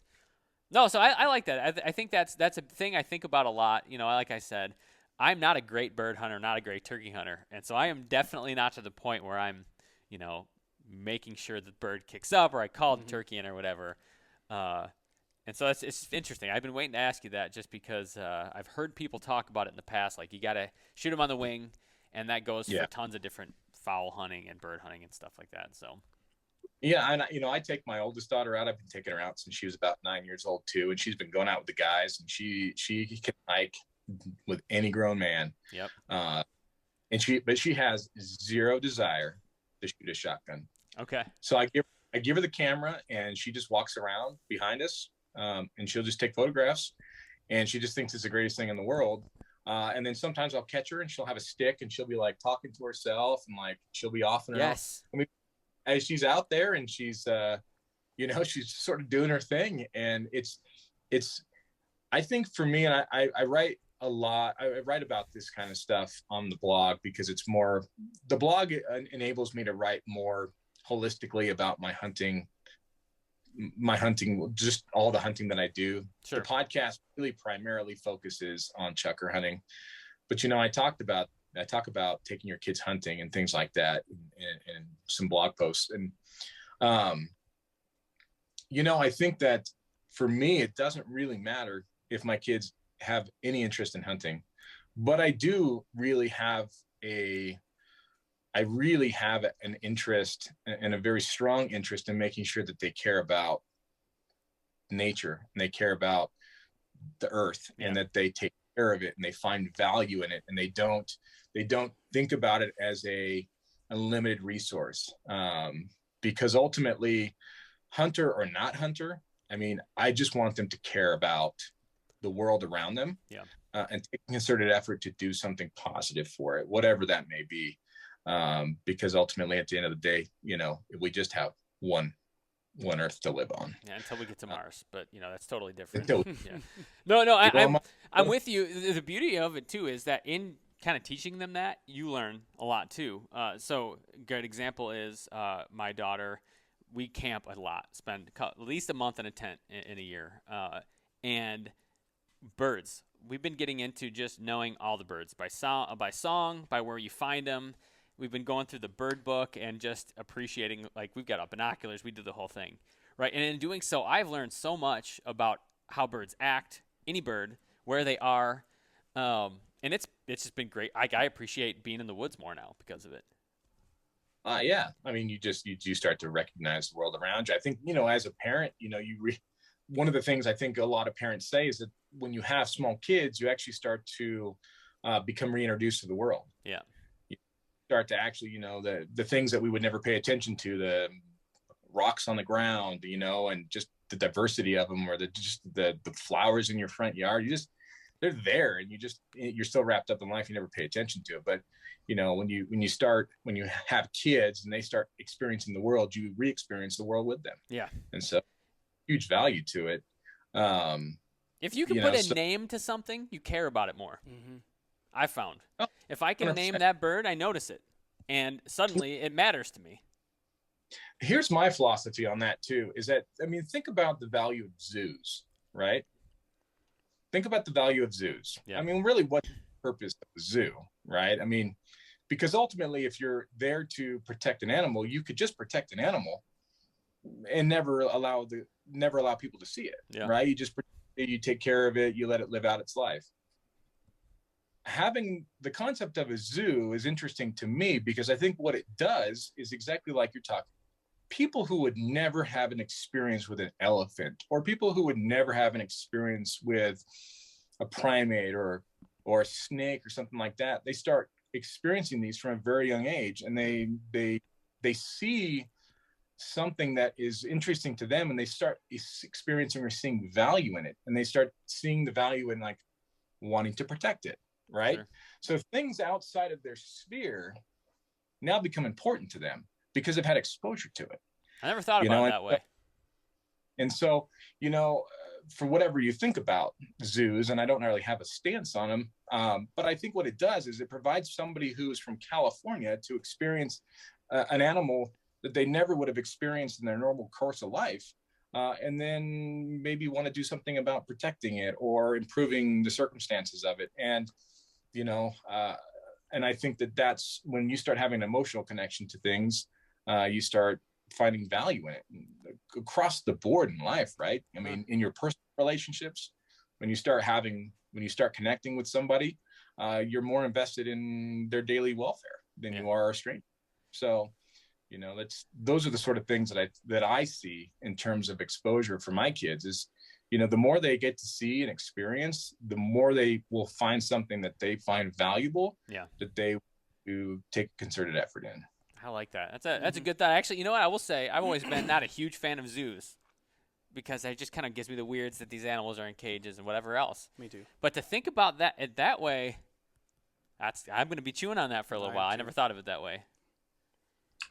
No, so I like that. I think that's a thing I think about a lot. You know, like I said, I'm not a great bird hunter, not a great turkey hunter, and so I am definitely not to the point where I'm, you know, making sure the bird kicks up or I call the turkey in or whatever. And so it's interesting. I've been waiting to ask you that, just because I've heard people talk about it in the past. Like, you got to shoot them on the wing, and that goes for tons of different fowl hunting and bird hunting and stuff like that. So, yeah, and you know, I take my oldest daughter out. I've been taking her out since she was about 9 years old too, and she's been going out with the guys, and she can hike with any grown man. Yep. And she has zero desire to shoot a shotgun. Okay. So I give her the camera, and she just walks around behind us, and she'll just take photographs, and she just thinks it's the greatest thing in the world. And then sometimes I'll catch her, and she'll have a stick, and she'll be like talking to herself, and like she'll be off and yes. I mean, as she's out there, and she's you know, she's sort of doing her thing, and it's I think for me, and I write a lot. I write about this kind of stuff on the blog, because it's more, the blog enables me to write more holistically about my hunting my hunting, just all the hunting that I do. Sure. The podcast really primarily focuses on chukar hunting, but I talk about taking your kids hunting and things like that in some blog posts. And I think that for me, it doesn't really matter if my kids have any interest in hunting, but I really have an interest, and a very strong interest, in making sure that they care about nature and they care about the earth, and that they take care of it and they find value in it, and they don't think about it as a limited resource. Because ultimately, hunter or not hunter, I just want them to care about the world around them, and take concerted effort to do something positive for it, whatever that may be. Because ultimately, at the end of the day, we just have one Earth to live on. Yeah, until we get to Mars, but that's totally different. Yeah. No, I'm with you. The beauty of it too is that in kind of teaching them that, you learn a lot too. So a good example is my daughter. We camp a lot, spend at least a month in a tent in a year, and birds. We've been getting into just knowing all the birds by song, by where you find them. We've been going through the bird book and just appreciating, like, we've got binoculars. We did the whole thing, right? And in doing so, I've learned so much about how birds act, any bird, where they are, and it's just been great. I appreciate being in the woods more now because of it. Yeah. You start to recognize the world around you. I think, as a parent, one of the things I think a lot of parents say is that when you have small kids, you actually start to become reintroduced to the world. Yeah. Start to actually, the things that we would never pay attention to, the rocks on the ground, and just the diversity of them, or the flowers in your front yard. They're there, and you're still wrapped up in life. You never pay attention to it. But, when you have kids and they start experiencing the world, you re-experience the world with them. Yeah. And so huge value to it. If you can put a name to something, you care about it more. Mm-hmm. I found. Oh, if I can 100%. name that bird, I notice it, and suddenly it matters to me. Here's my philosophy on that too, is that, think about the value of zoos, right? Think about the value of zoos. Yeah. Really, what's the purpose of a zoo, right? Because ultimately, if you're there to protect an animal, you could just protect an animal and never allow people to see it, right? You take care of it, you let it live out its life. Having the concept of a zoo is interesting to me, because I think what it does is exactly like you're talking. People who would never have an experience with an elephant, or people who would never have an experience with a primate or a snake or something like that, they start experiencing these from a very young age, and they see something that is interesting to them, and they start experiencing or seeing value in it, and they start seeing the value in, like, wanting to protect it. Right. Sure. So things outside of their sphere now become important to them because they've had exposure to it. I never thought about it that way. And so, for whatever you think about zoos, and I don't really have a stance on them, but I think what it does is it provides somebody who's from California to experience an animal that they never would have experienced in their normal course of life. And then maybe want to do something about protecting it or improving the circumstances of it. And, and I think that's when you start having an emotional connection to things, you start finding value in it across the board in life, right? In your personal relationships, when you start connecting with somebody, you're more invested in their daily welfare than you are a stranger. So, those are the sort of things that I see in terms of exposure for my kids is, the more they get to see and experience, the more they will find something that they find valuable, that they do take concerted effort in. I like that. That's a good thought. Actually, what I will say, I've always been not a huge fan of zoos, because it just kind of gives me the weirds that these animals are in cages and whatever else. Me too. But to think about that way, I'm going to be chewing on that for a little while. I never thought of it that way.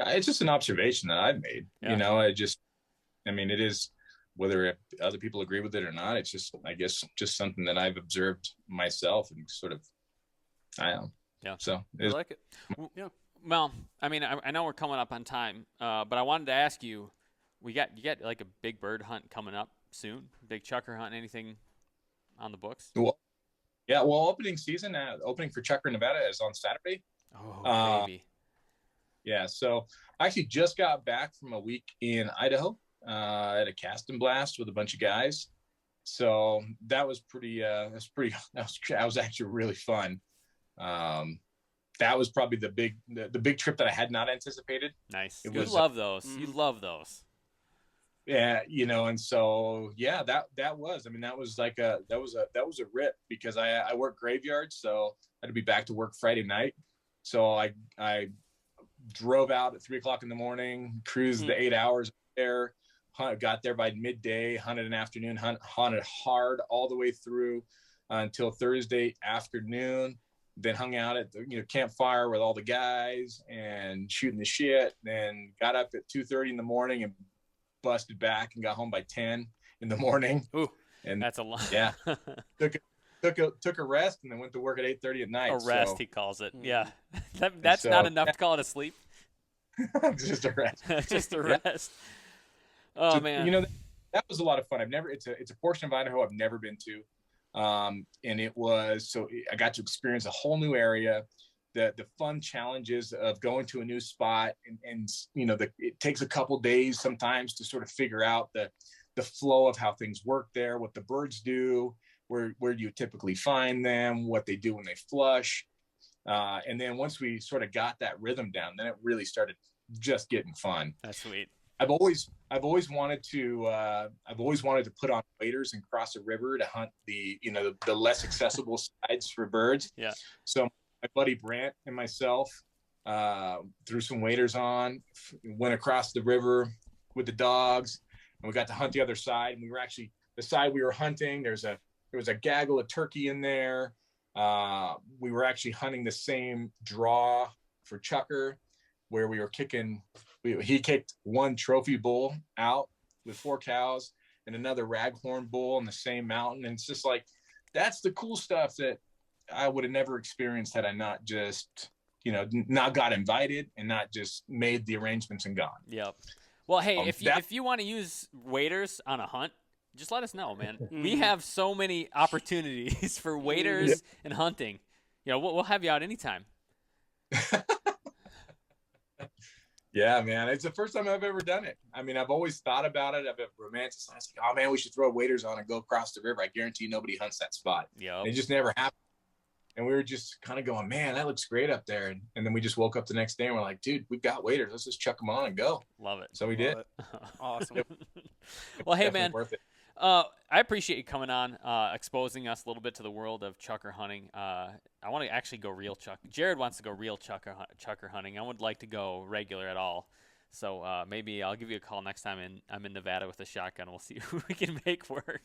It's just an observation that I've made. It is, whether other people agree with it or not, it's just, I guess, just something that I've observed myself and sort of, I don't know. Yeah. So I like it. Yeah. Well, I know we're coming up on time, but I wanted to ask you, you got like a big bird hunt coming up soon? Big chukar hunt? Anything on the books? Well, yeah. Well, opening season, opening for Chukar, Nevada is on Saturday. Oh, baby. Yeah. So I actually just got back from a week in Idaho at a cast and blast with a bunch of guys. So that was that was actually really fun. That was probably the big trip that I had not anticipated. Nice. It You was, love those. You love those. Yeah, and so yeah, that was. I mean, that was a rip because I work graveyard, so I had to be back to work Friday night. So I drove out at 3:00 in the morning, cruised the 8 hours there, got there by midday, hunted an afternoon, hunted hard all the way through until Thursday afternoon. Then hung out at the campfire with all the guys and shooting the shit. Then got up at 2:30 in the morning and busted back and got home by 10 in the morning. Ooh, and that's a lot. Yeah, took a rest and then went to work at 8:30 at night. A rest, he calls it. Yeah, that's not enough to call it a sleep. Just a rest. Just a rest. Oh so, man, that was a lot of fun. It's a portion of Idaho I've never been to, and I got to experience a whole new area. The fun challenges of going to a new spot and it takes a couple days sometimes to sort of figure out the flow of how things work there, what the birds do, where you typically find them, what they do when they flush. And then once we sort of got that rhythm down, then it really started just getting fun. That's sweet. I've always wanted to put on waders and cross a river to hunt the less accessible sides for birds. Yeah. So my buddy Brant and myself threw some waders on, went across the river with the dogs, and we got to hunt the other side. And we were actually the side we were hunting. There was a gaggle of turkey in there. We were actually hunting the same draw for chukar, where we were kicking. He kicked one trophy bull out with 4 cows and another raghorn bull on the same mountain. And it's just like, that's the cool stuff that I would have never experienced had I not just, not got invited and not just made the arrangements and gone. Yep. Well, hey, if you want to use waders on a hunt, just let us know, man. We have so many opportunities for waders and hunting. We'll have you out anytime. Yeah, man. It's the first time I've ever done it. I mean, I've always thought about it. I've been romanticized. Oh, man, we should throw waders on and go across the river. I guarantee nobody hunts that spot. Yeah. It just never happened. And we were just kind of going, man, that looks great up there. And then we just woke up the next day and we're like, dude, we've got waders. Let's just chuck them on and go. Love it. So we did. Awesome. Well, hey, Definitely man. worth it. I appreciate you coming on, exposing us a little bit to the world of chukar hunting. I want to actually go real chukar. Jared wants to go real chukar hunting. I would like to go regular at all. So maybe I'll give you a call next time I'm in Nevada with a shotgun. We'll see who we can make work.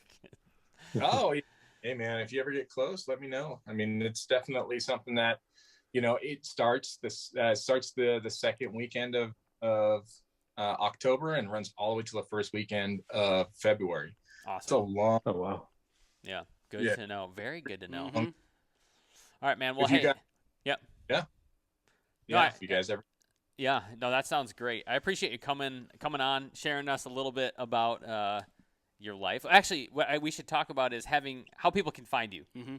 Oh, hey, man, if you ever get close, let me know. I mean, it's definitely something that, it starts the second weekend of October and runs all the way to the first weekend of February. Awesome. It's a long. Oh, wow. Yeah. Good to know. Very good to know. Mm-hmm. All right, man. Well, If you hey. got- Yep. Yeah. No, I- if you guys ever. Yeah, no, that sounds great. I appreciate you coming on, sharing us a little bit about your life. Actually, what we should talk about is how people can find you. Mm-hmm.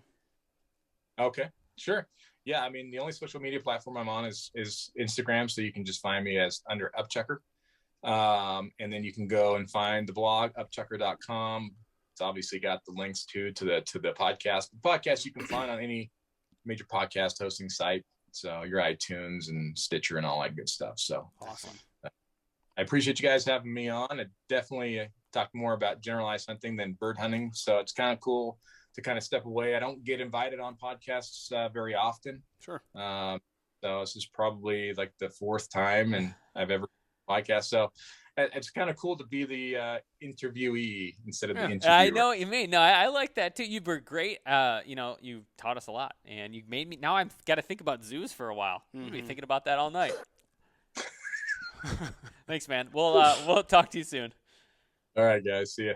Okay, sure. Yeah, I mean, the only social media platform I'm on is Instagram, so you can just find me as under UpChukar. And then you can go and find the blog, upchukar.com. It's obviously got the links to the podcast. The podcast you can find on any major podcast hosting site. So your iTunes and Stitcher and all that good stuff. So Awesome. I appreciate you guys having me on. I definitely talk more about generalized hunting than bird hunting. So it's kind of cool to kind of step away. I don't get invited on podcasts very often. Sure. So this is probably like the 4th time and I've ever podcast. So it's kind of cool to be the interviewee instead of the interviewer. I know what you mean. No, I like that too. You were great. You taught us a lot, and you made me. Now I've got to think about zoos for a while. I'm gonna be thinking about that all night. Thanks, man. We'll talk to you soon. All right, guys. See ya.